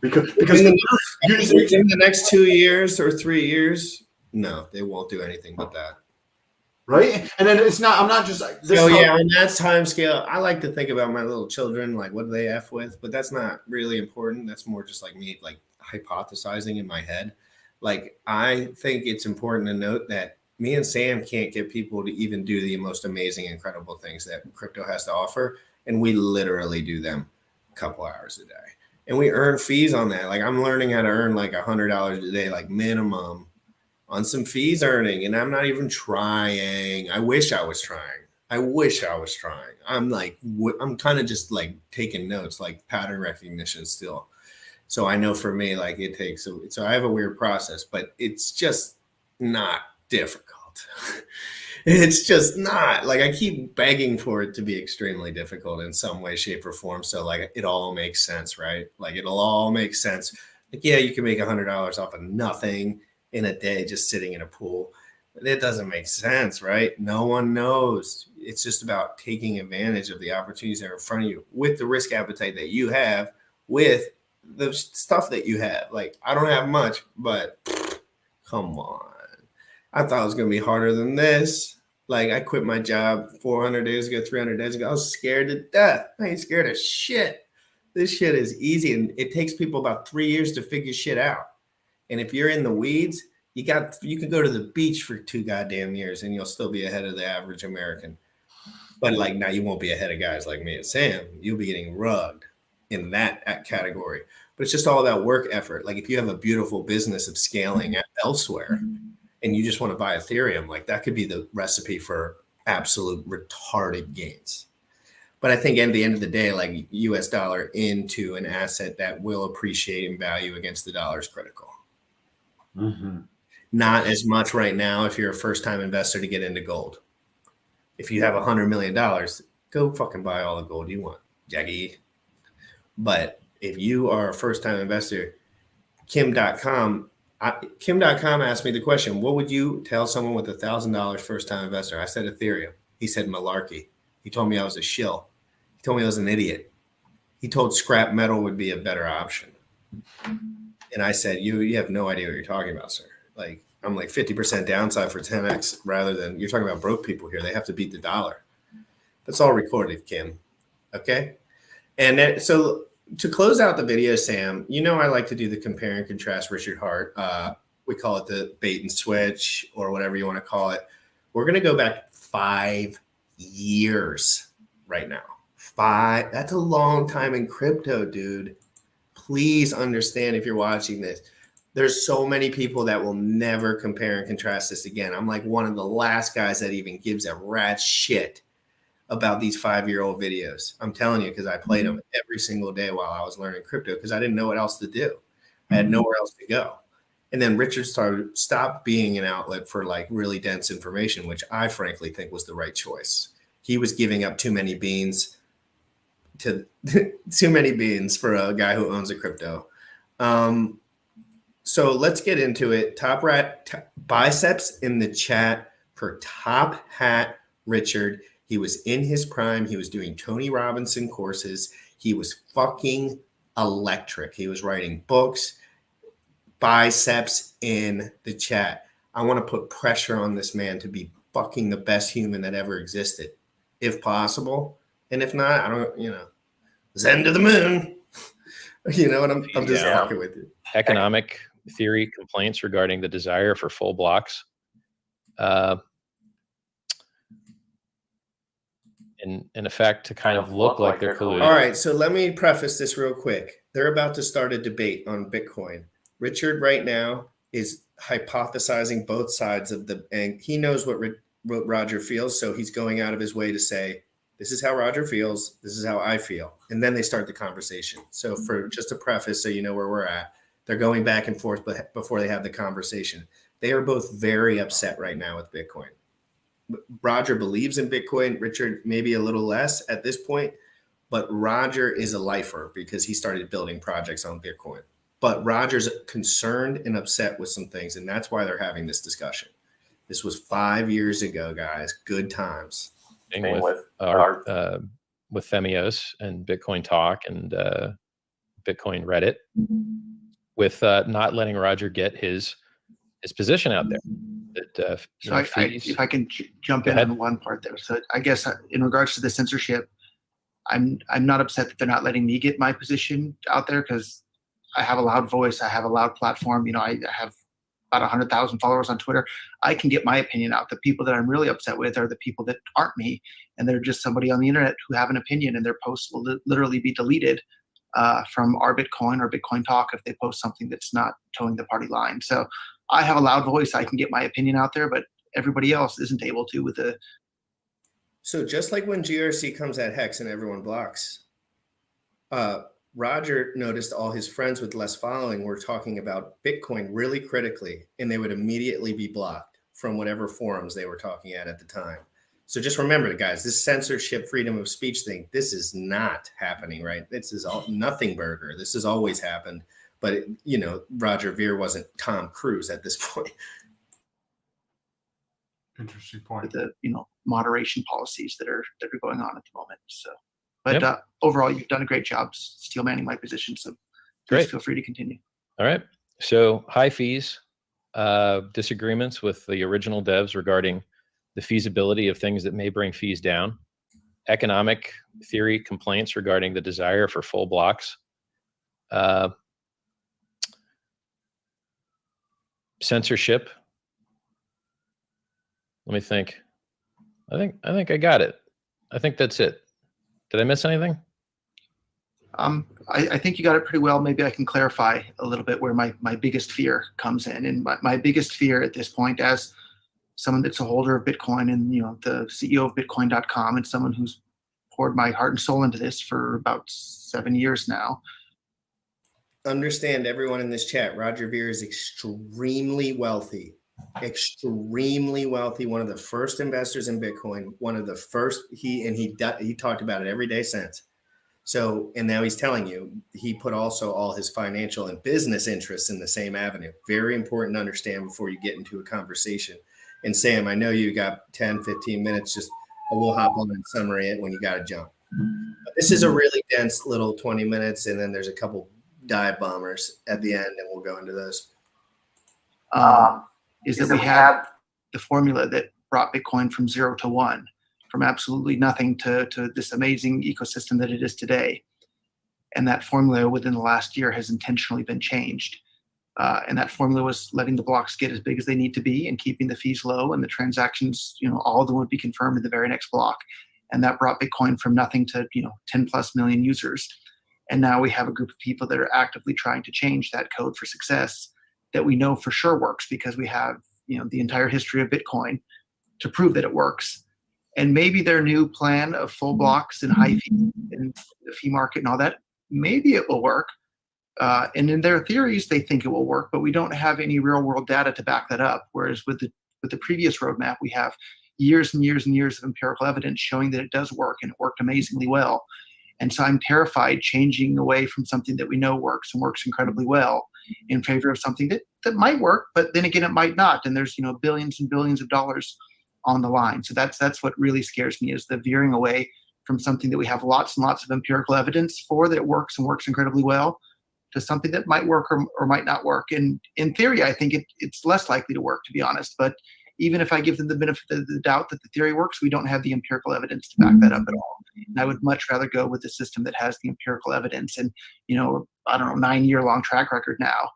Because in the next 2 years or 3 years, no, they won't do anything but that. Right. And then I'm not just like this. So yeah, on that time scale, I like to think about my little children, like what do they F with, but that's not really important. That's more just like me, like hypothesizing in my head. Like, I think it's important to note that me and Sam can't get people to even do the most amazing, incredible things that crypto has to offer. And we literally do them a couple hours a day. And we earn fees on that. Like, I'm learning how to earn like $100 a day, like minimum, on some fees earning, and I'm not even trying. I wish I was trying. I'm kind of just like taking notes, like pattern recognition still. So I know for me, like it takes, so I have a weird process, but it's just not difficult. It's just not, like, I keep begging for it to be extremely difficult in some way, shape, or form. So like it all makes sense, right? Like it'll all make sense. Like, yeah, you can make $100 off of nothing in a day just sitting in a pool. It doesn't make sense, right? No one knows. It's just about taking advantage of the opportunities that are in front of you with the risk appetite that you have, with the stuff that you have. Like, I don't have much, but come on. I thought it was going to be harder than this. Like, I quit my job 400 days ago, 300 days ago. I was scared to death. I ain't scared of shit. This shit is easy, and it takes people about 3 years to figure shit out. And if you're in the weeds, you can go to the beach for 2 goddamn years and you'll still be ahead of the average American. But like, now you won't be ahead of guys like me and Sam. You'll be getting rugged in that category. But it's just all about work effort. Like, if you have a beautiful business of scaling elsewhere and you just want to buy Ethereum, like that could be the recipe for absolute retarded gains. But I think at the end of the day, like, US dollar into an asset that will appreciate in value against the dollar is critical. Mm-hmm. Not as much right now if you're a first-time investor to get into gold. If you have $100 million, go fucking buy all the gold you want, Jackie. But if you are a first-time investor, Kim.com asked me the question, what would you tell someone with $1,000 first-time investor? I said Ethereum. He said malarkey. He told me I was a shill. He told me I was an idiot. He told scrap metal would be a better option. And I said, you have no idea what you're talking about, sir. Like, I'm like 50% downside for 10x rather than, you're talking about broke people here. They have to beat the dollar. That's all recorded, Kim. Okay. And then, so to close out the video, Sam, I like to do the compare and contrast Richard Hart we call it the bait and switch or whatever you want to call it. We're going to go back 5 years right now. That's a long time in crypto, dude. Please understand if you're watching this. There's so many people that will never compare and contrast this again. I'm like one of the last guys that even gives a rat's shit about these 5-year-old videos. I'm telling you, because I played them every single day while I was learning crypto because I didn't know what else to do. I had nowhere else to go. And then Richard stopped being an outlet for like really dense information, which I frankly think was the right choice. He was giving up too many beans for a guy who owns a crypto. So let's get into it. Biceps in the chat for Top Hat Richard. He was in his prime. He was doing Tony Robinson courses. He was fucking electric. He was writing books. Biceps in the chat. I want to put pressure on this man to be fucking the best human that ever existed, if possible. And if not, I don't, Zen to the moon. You know what I'm just fucking with you. Economic theory complaints regarding the desire for full blocks. In effect, to kind of look like they're colluding. All right, so let me preface this real quick. They're about to start a debate on Bitcoin. Richard right now is hypothesizing both sides of and he knows what Roger feels, so he's going out of his way to say, this is how Roger feels, this is how I feel. And then they start the conversation. So for just a preface, so you know where we're at, they're going back and forth before they have the conversation. They are both very upset right now with Bitcoin. Roger believes in Bitcoin, Richard maybe a little less at this point, but Roger is a lifer because he started building projects on Bitcoin. But Roger's concerned and upset with some things, and that's why they're having this discussion. This was 5 years ago, guys. Good times. With Themios and Bitcoin Talk and Bitcoin Reddit, with not letting Roger get his position out there. That, if I can jump in on one part there. So I guess in regards to the censorship, I'm not upset that they're not letting me get my position out there because I have a loud voice. I have a loud platform. I have about 100,000 followers on Twitter. I can get my opinion out. The people that I'm really upset with are the people that aren't me, and they're just somebody on the internet who have an opinion, and their posts will literally be deleted from our Bitcoin or Bitcoin Talk if they post something that's not towing the party line. So I have a loud voice. I can get my opinion out there, but everybody else isn't able to with the. So just like when GRC comes at Hex and everyone blocks, Roger noticed all his friends with less following were talking about Bitcoin really critically, and they would immediately be blocked from whatever forums they were talking at the time. So just remember, guys, this censorship, freedom of speech thing, this is not happening, right? This is all nothing burger. This has always happened. But, Roger Ver wasn't Tom Cruise at this point. Interesting point. The moderation policies that are going on at the moment. So, but overall, you've done a great job steel manning my position. So, please feel free to continue. All right. So, high fees, disagreements with the original devs regarding the feasibility of things that may bring fees down. Economic theory complaints regarding the desire for full blocks. Censorship. Let me think. I think I got it. I think that's it. Did I miss anything? I think you got it pretty well. Maybe I can clarify a little bit where my biggest fear comes in. And my biggest fear at this point, as someone that's a holder of Bitcoin and the CEO of Bitcoin.com and someone who's poured my heart and soul into this for about 7 years now. Understand, everyone in this chat, Roger Ver is extremely wealthy. One of the first investors in Bitcoin, one of the first, he talked about it every day since. So, and now he's telling you, he put also all his financial and business interests in the same avenue. Very important to understand before you get into a conversation. And Sam, I know you got 10, 15 minutes, just we'll hop on and summary it when you got to jump. But this is a really dense little 20 minutes, and then there's a couple dive bombers at the end, and we'll go into those. Is that we had the formula that brought Bitcoin from 0 to 1, from absolutely nothing to this amazing ecosystem that it is today. And that formula within the last year has intentionally been changed. And that formula was letting the blocks get as big as they need to be and keeping the fees low, and the transactions, all of them would be confirmed in the very next block. And that brought Bitcoin from nothing to, 10 plus million users. And now we have a group of people that are actively trying to change that code for success that we know for sure works, because we have, the entire history of Bitcoin to prove that it works. And maybe their new plan of full blocks and high fee and the fee market and all that, maybe it will work. And in their theories, they think it will work, but we don't have any real world data to back that up. Whereas with the previous roadmap, we have years and years and years of empirical evidence showing that it does work, and it worked amazingly well. And so I'm terrified changing away from something that we know works and works incredibly well in favor of something that might work, but then again, it might not. And there's, billions and billions of dollars on the line. So that's what really scares me, is the veering away from something that we have lots and lots of empirical evidence for that works and works incredibly well, to something that might work or might not work. And in theory, I think it's less likely to work, to be honest. But even if I give them the benefit of the doubt that the theory works, we don't have the empirical evidence to back that up at all. And I would much rather go with the system that has the empirical evidence and, 9-year-long track record now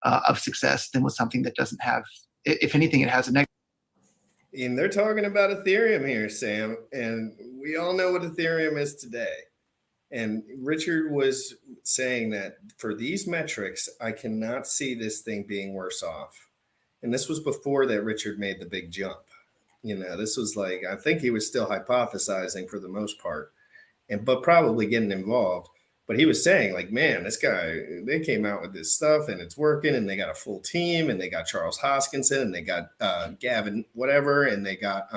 of success, than with something that doesn't have, if anything, it has a negative. And they're talking about Ethereum here, Sam, and we all know what Ethereum is today. And Richard was saying that for these metrics, I cannot see this thing being worse off. And this was before that Richard made the big jump. This was like, I think he was still hypothesizing for the most part, but probably getting involved. But he was saying, like, man, this guy, they came out with this stuff and it's working, and they got a full team, and they got Charles Hoskinson, and they got Gavin, whatever, and they got,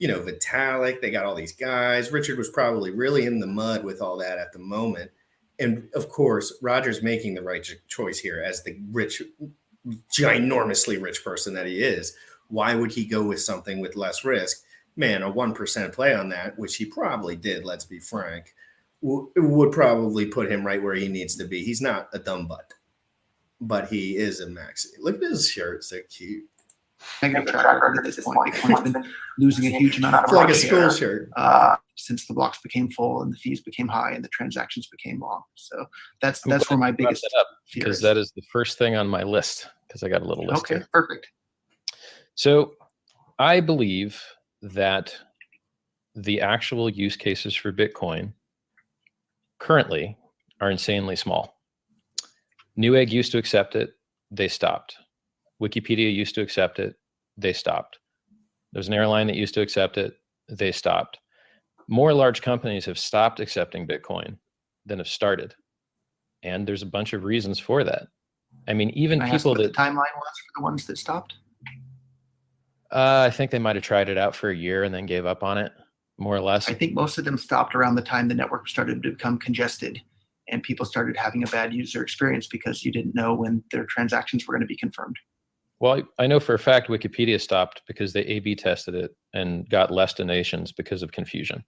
Vitalik, they got all these guys. Richard was probably really in the mud with all that at the moment. And of course, Roger's making the right choice here as the rich, ginormously rich person that he is. Why would he go with something with less risk? Man, a 1% play on that, which he probably did, let's be frank, would probably put him right where he needs to be. He's not a dumb butt, but he is a maxi. Look at his shirt, it's so cute. Negative track record at this point. Bitcoin's been losing a huge amount of It's like a share, school shirt. since the blocks became full and the fees became high and the transactions became long. So that's where my biggest fear because is. that is the first thing on my list, because I got a little list Okay, here. perfect. So I believe that the actual use cases for Bitcoin currently are insanely small. Newegg used to accept it, they stopped. Wikipedia used to accept it, they stopped. There's an airline that used to accept it, they stopped. More large companies have stopped accepting Bitcoin than have started. And there's a bunch of reasons for that. I mean, even Can I ask people what that the timeline was for the ones that stopped? I think they might have tried it out for a year and then gave up on it, more or less. I think most of them stopped around the time the network started to become congested and people started having a bad user experience because you didn't know when their transactions were going to be confirmed. Well, I know for a fact Wikipedia stopped because they A/B tested it and got less donations because of confusion,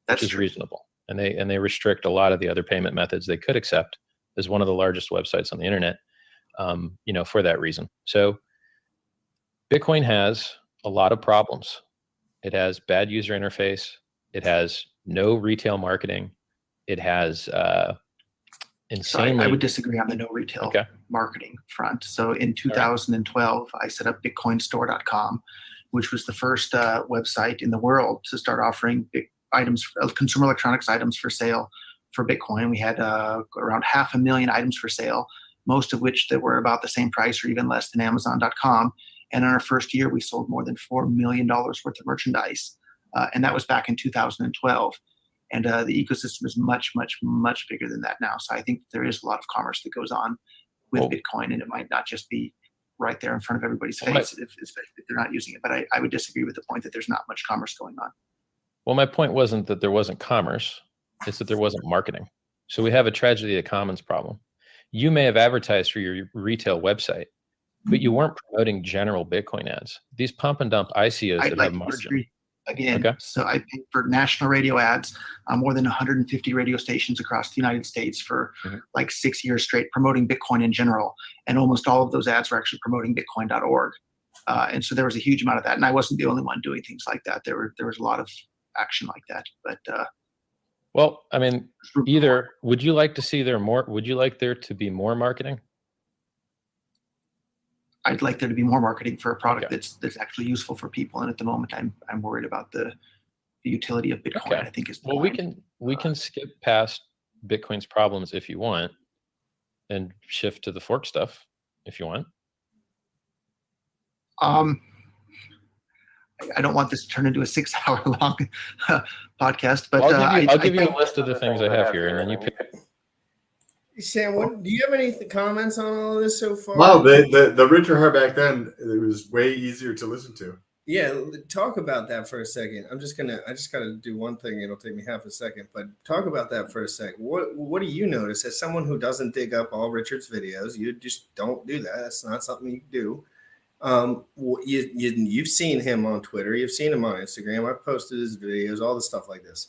That's which is true. reasonable. And they restrict a lot of the other payment methods they could accept as one of the largest websites on the internet, for that reason. So Bitcoin has a lot of problems. It has bad user interface. It has no retail marketing. It has insanely. I would disagree on the no retail marketing front. So in 2012, I set up bitcoinstore.com, which was the first website in the world to start offering items, consumer electronics items for sale for Bitcoin. We had around 500,000 items for sale, most of which that were about the same price or even less than Amazon.com. And in our first year, we sold more than $4 million worth of merchandise. And that was back in 2012. And the ecosystem is much, much, much bigger than that now. So I think there is a lot of commerce that goes on with Bitcoin, and it might not just be right there in front of everybody's face, especially if they're not using it. But I would disagree with the point that there's not much commerce going on. Well, my point wasn't that there wasn't commerce. It's that there wasn't marketing. So we have a tragedy of commons problem. You may have advertised for your retail website, but you weren't promoting general Bitcoin ads. These pump and dump ICOs that have margin. Again, so I paid for national radio ads on more than 150 radio stations across the United States for like 6 years straight, promoting Bitcoin in general. And almost all of those ads were actually promoting Bitcoin.org. And so there was a huge amount of that. And I wasn't the only one doing things like that. There was a lot of action like that. But well, I mean, either would you like to see would you like there to be more marketing? I'd like there to be more marketing for a product Yeah. that's actually useful for people. And at the moment, I'm worried about the utility of Bitcoin. Okay. I think is Well, we can skip past Bitcoin's problems if you want, and shift to the fork stuff if you want. I don't want this to turn into a 6-hour long podcast, but Well, I'll give you think- a list of the things I have here, and then you pick. Sam, what do you have any comments on all of this so far? Wow, the Richard Hart back then, it was way easier to listen to. Yeah, talk about that for a second. I just gotta do one thing. It'll take me half a second, but talk about that for a second. What do you notice as someone who doesn't dig up all Richard's videos? You just don't do that. That's not something you do. You've seen him on Twitter. You've seen him on Instagram. I've posted his videos, all the stuff like this.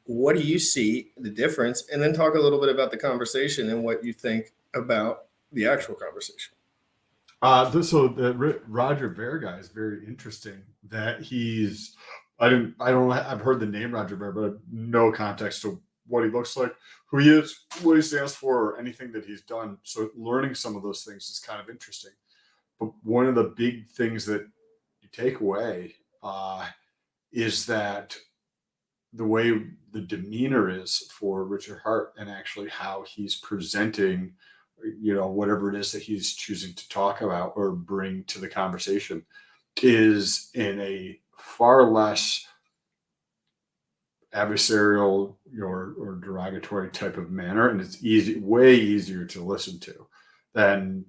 What do you see the difference? And then talk a little bit about the conversation and what you think about the actual conversation. Roger Ver guy is very interesting. That I've heard the name Roger Ver, but I have no context to what he looks like, who he is, what he stands for, or anything that he's done. So learning some of those things is kind of interesting. But one of the big things that you take away is that the way the demeanor is for Richard Hart and actually how he's presenting, whatever it is that he's choosing to talk about or bring to the conversation is in a far less adversarial or derogatory type of manner. And it's way easier to listen to than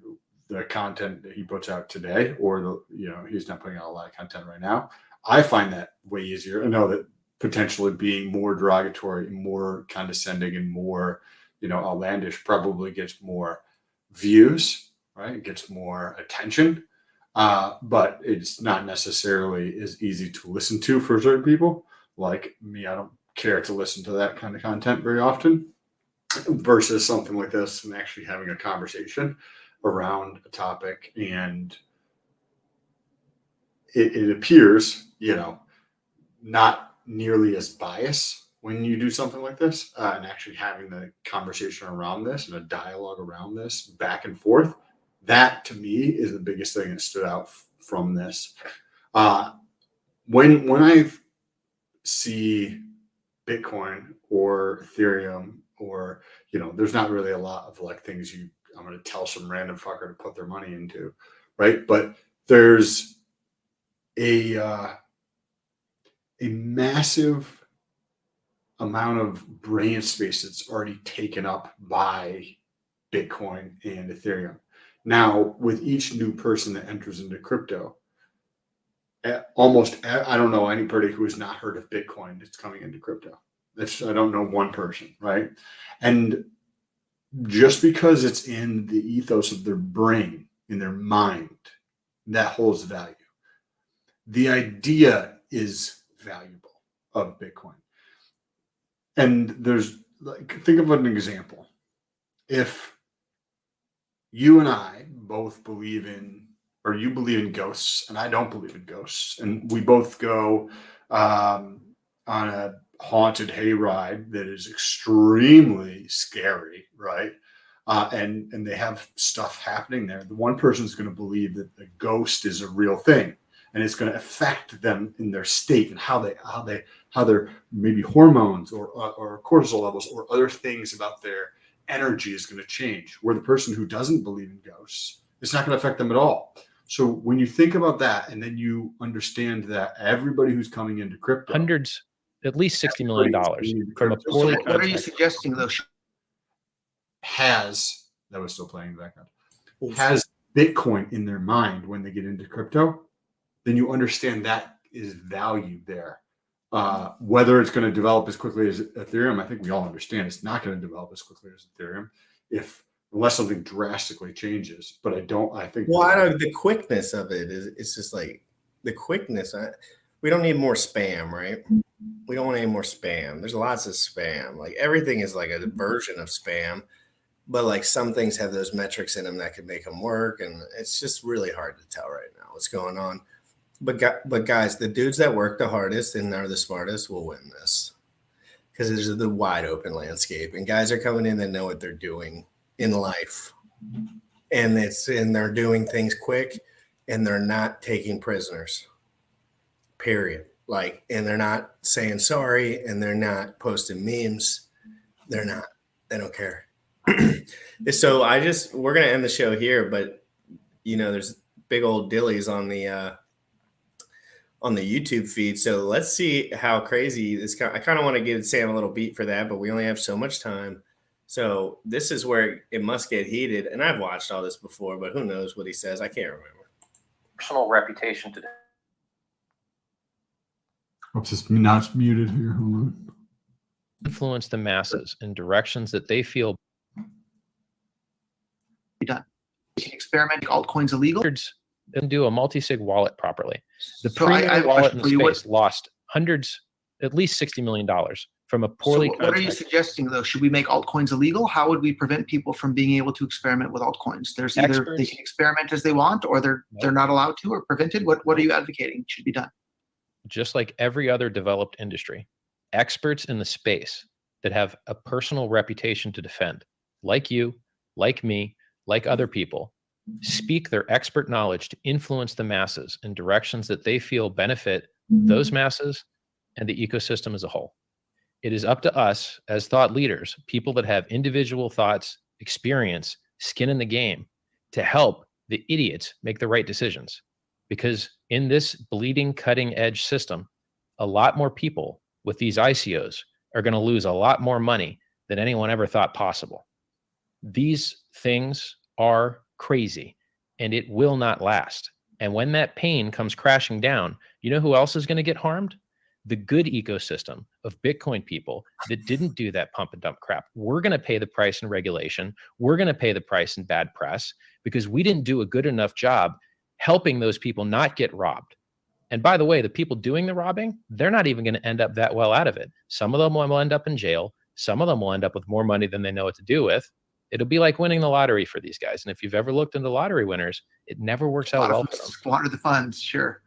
the content that he puts out today, or he's not putting out a lot of content right now. I find that way easier. I know that potentially being more derogatory, more condescending, and more, outlandish probably gets more views, right? It gets more attention, but it's not necessarily as easy to listen to for certain people. Like me, I don't care to listen to that kind of content very often, versus something like this and actually having a conversation around a topic. And it appears, not nearly as biased when you do something like this, and actually having the conversation around this and a dialogue around this back and forth. That to me is the biggest thing that stood out from this. When I see Bitcoin or Ethereum, or there's not really a lot of like things I'm going to tell some random fucker to put their money into, right? But there's a massive amount of brain space that's already taken up by Bitcoin and Ethereum. Now, with each new person that enters into crypto, I don't know anybody who has not heard of Bitcoin that's coming into crypto. I don't know one person, right? And just because it's in the ethos of their brain, in their mind, that holds value. The idea is valuable of Bitcoin. And think of an example. If you and I both believe in, or you believe in ghosts and I don't believe in ghosts, and we both go on a haunted hayride that is extremely scary, right? And they have stuff happening there. The one person is going to believe that the ghost is a real thing, and it's going to affect them in their state and how their maybe hormones or cortisol levels or other things about their energy is going to change. Where the person who doesn't believe in ghosts, it's not going to affect them at all. So when you think about that, and then you understand that everybody who's coming into crypto, At least $60 million from a poorly. So what are you suggesting though? That was still playing in the background, has Bitcoin in their mind when they get into crypto, then you understand that is value there. Whether it's going to develop as quickly as Ethereum, I think we all understand it's not going to develop as quickly as Ethereum unless something drastically changes. But I think the quickness of it it's just like the quickness. We don't need more spam, right? We don't want any more spam. There's lots of spam. Like everything is like a version of spam, but like some things have those metrics in them that could make them work. And it's just really hard to tell right now what's going on. But guys, the dudes that work the hardest and are the smartest will win this, because there's the wide open landscape and guys are coming in that know what they're doing in life. and they're doing things quick, and they're not taking prisoners. Period. Like, and they're not saying sorry, and they're not posting memes. They don't care. So we're gonna end the show here, but there's big old dillies on the YouTube feed. So let's see how crazy this. I kind of want to give Sam a little beat for that, but we only have so much time. So this is where it must get heated. And I've watched all this before, but who knows what he says? I can't remember. Personal reputation to. Oops, now it's muted here. Hold on. Influence the masses in directions that they feel Be done. We can experiment, make altcoins illegal. and do a multi-sig wallet properly. The So I have premium a wallet in question the for you. space lost hundreds, at least $60 million from a So poorly what are you contracted- suggesting though? Should we make altcoins illegal? How would we prevent people from being able to experiment with altcoins? There's either they Experts- can experiment as they want, or they're not allowed to, or prevented. What are you advocating should be done? just like every other developed industry, experts in the space that have a personal reputation to defend, like you, like me, like other people, speak their expert knowledge to influence the masses in directions that they feel benefit those masses and the ecosystem as a whole. It is up to us as thought leaders, people that have individual thoughts, experience, skin in the game, to help the idiots make the right decisions. Because in this bleeding, cutting edge system, a lot more people with these ICOs are going to lose a lot more money than anyone ever thought possible. These things are crazy, and it will not last. And when that pain comes crashing down, you know who else is going to get harmed? The good ecosystem of Bitcoin people that didn't do that pump and dump crap. We're going to pay the price in regulation. We're going to pay the price in bad press because we didn't do a good enough job helping those people not get robbed. And by the way, the people doing the robbing, they're not even going to end up that well out of it. Some of them will end up in jail. Some of them will end up with more money than they know what to do with. It'll be like winning the lottery for these guys. And if you've ever looked into lottery winners, it never works out well for them. Squander the funds, sure.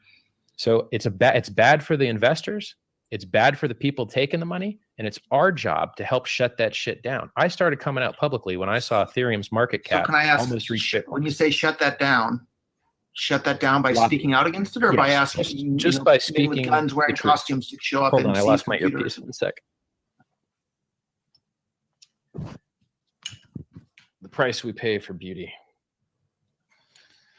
So it's bad for the investors. It's bad for the people taking the money. And it's our job to help shut that shit down. I started coming out publicly when I saw Ethereum's market cap So can I ask, almost reach Bitcoin. when you say shut that down by speaking out against it, or by Yes, asking just by men speaking with guns wearing the truth. costumes to show up Hold and on, I seize lost my computers? earpiece. 1 sec. The price we pay for beauty.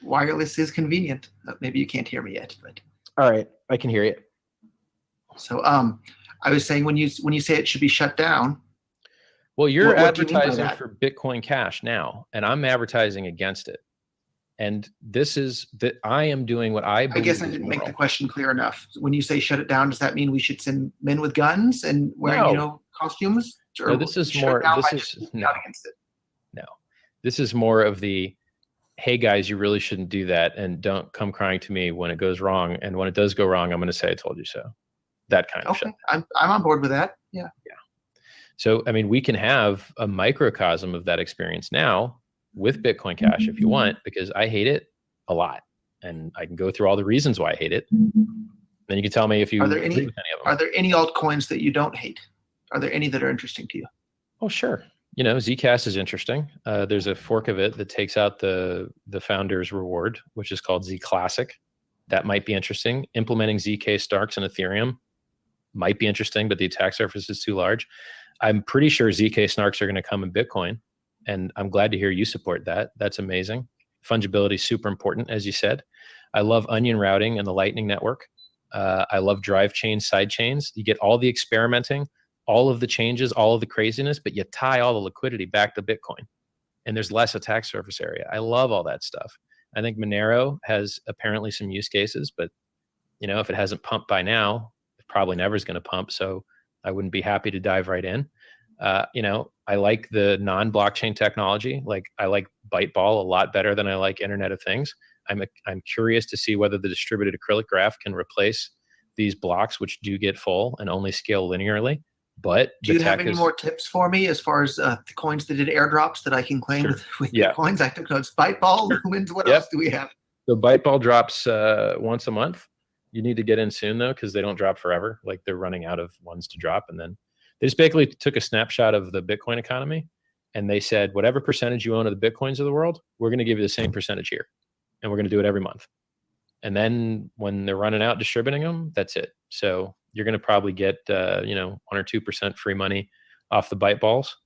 Wireless is convenient. Maybe you can't hear me yet, but All right, I can hear you. so I was saying when you say it should be shut down. Well, you're What do you mean by advertising that? for Bitcoin Cash now, and I'm advertising against it. And this is that I am doing what I I believe guess I is didn't make the moral. question clear enough. When you say shut it down, does that mean we should send men with guns and wearing No. costumes? Or No, this is shut it more- down this by is- just speaking no. out against it? No, this is more of the, hey guys, you really shouldn't do that, and don't come crying to me when it goes wrong. And when it does go wrong, I'm going to say I told you so. That kind of shit. Okay, I'm on board with that. Yeah. So, I mean, we can have a microcosm of that experience now with Bitcoin Cash if you want, because I hate it a lot. And I can go through all the reasons why I hate it. Then you can tell me if you Are there agree any- with any of them. Are there any altcoins that you don't hate? Are there any that are interesting to you? Oh, sure. You know, Zcash is interesting. There's a fork of it that takes out the founder's reward, which is called Z Classic. That might be interesting. Implementing ZK Starks in Ethereum might be interesting, but the attack surface is too large. I'm pretty sure ZK Snarks are going to come in Bitcoin, and I'm glad to hear you support that. That's amazing. Fungibility is super important, as you said. I love onion routing and the Lightning Network. I love drive chains, side chains. You get all the experimenting, all of the changes, all of the craziness, but you tie all the liquidity back to Bitcoin, and there's less attack surface area. I love all that stuff. I think Monero has apparently some use cases, but you know, if it hasn't pumped by now, it probably never is going to pump. So I wouldn't be happy to dive right in. You know, I like the non-blockchain technology. Like I like Byteball a lot better than I like Internet of Things. I'm curious to see whether the distributed acrylic graph can replace these blocks, which do get full and only scale linearly. But Do you have any more tips for me as far as the coins that did airdrops that I can claim Sure. with Yeah. Bitcoins? I took notes. Byteball, Lumens. What Yep. else do we have? So Byteball drops once a month. You need to get in soon though, because they don't drop forever. Like they're running out of ones to drop, and then they just basically took a snapshot of the Bitcoin economy and they said, whatever percentage you own of the Bitcoins of the world, we're going to give you the same percentage here. And we're going to do it every month. And then when they're running out distributing them, that's it. So you're going to probably get, 1 or 2% free money off the byte balls.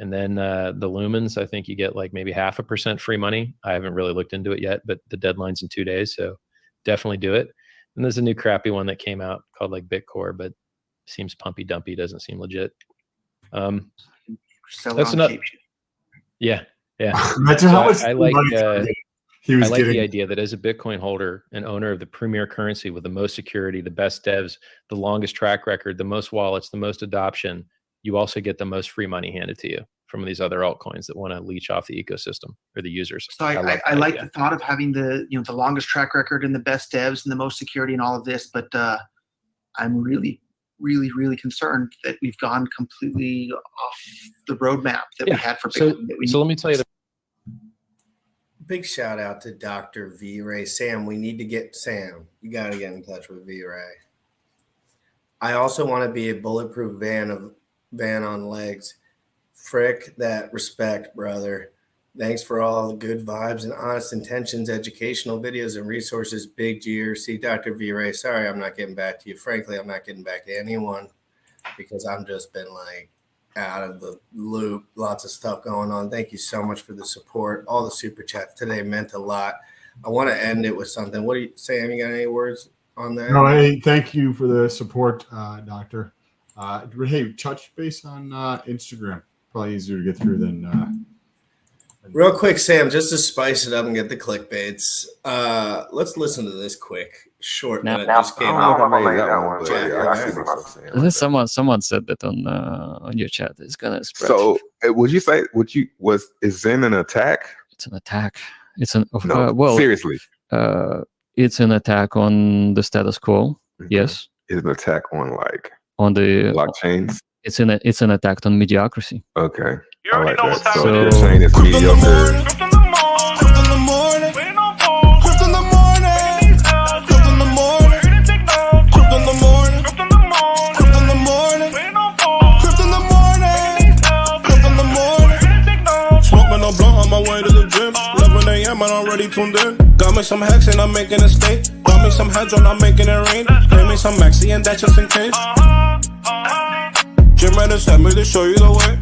And then the lumens, I think you get like maybe 0.5% free money. I haven't really looked into it yet, but the deadline's in 2 days. So definitely do it. And there's a new crappy one that came out called like Bitcore, but seems pumpy dumpy, doesn't seem legit. That's enough. Yeah. Imagine how much I like he was I like getting. the idea that as a Bitcoin holder and owner of the premier currency with the most security, the best devs, the longest track record, the most wallets, the most adoption, you also get the most free money handed to you from these other altcoins that want to leech off the ecosystem or the users. So I like the thought of having the longest track record and the best devs and the most security and all of this, but I'm really concerned that we've gone completely off the roadmap that we had for Bitcoin. So let me tell you. Big shout out to Dr. V-Ray. Sam, we need to get Sam. You got to get in touch with V-Ray. I also want to be a bulletproof van on legs. Frick that respect, brother. Thanks for all the good vibes and honest intentions, educational videos and resources. Big GRC, Dr. V-Ray. Sorry, I'm not getting back to you. Frankly, I'm not getting back to anyone because I've just been like out of the loop. Lots of stuff going on. Thank you so much for the support. All the super chats today meant a lot. I want to end it with something. What do you, Sam? You got any words on that? No, hey, thank you for the support, Doctor. Hey, touch base on Instagram. Probably easier to get through than. Real quick, Sam, just to spice it up and get the clickbaits. Let's listen to this quick, short minute. Just came out. Someone said that on your chat. It's gonna spread. So, would you say is Zen an attack? It's an attack. It's an seriously. It's an attack on the status quo. Mm-hmm. Yes. It's an attack on on the blockchains. It's an attack on mediocrity. Okay. You already know what's So happening. the chain is mediocre. Crypto in the morning. Waiting on polls. Crypto in the morning. Crypto in the morning. Ready to take notes. Crypto in the morning. Crypto in the morning. Crypto in the morning. Waiting on polls. Crypto in the morning. Crypto in the morning. Ready to take notes. Smoking a blunt on my way to the gym. 11 a.m. and I'm already tuned in. Got me some hacks and I'm making a state. Got me some hedge on, I'm making it rain. Pay me some maxi and that's just in case. GymRatCrypto sent me to show you the way.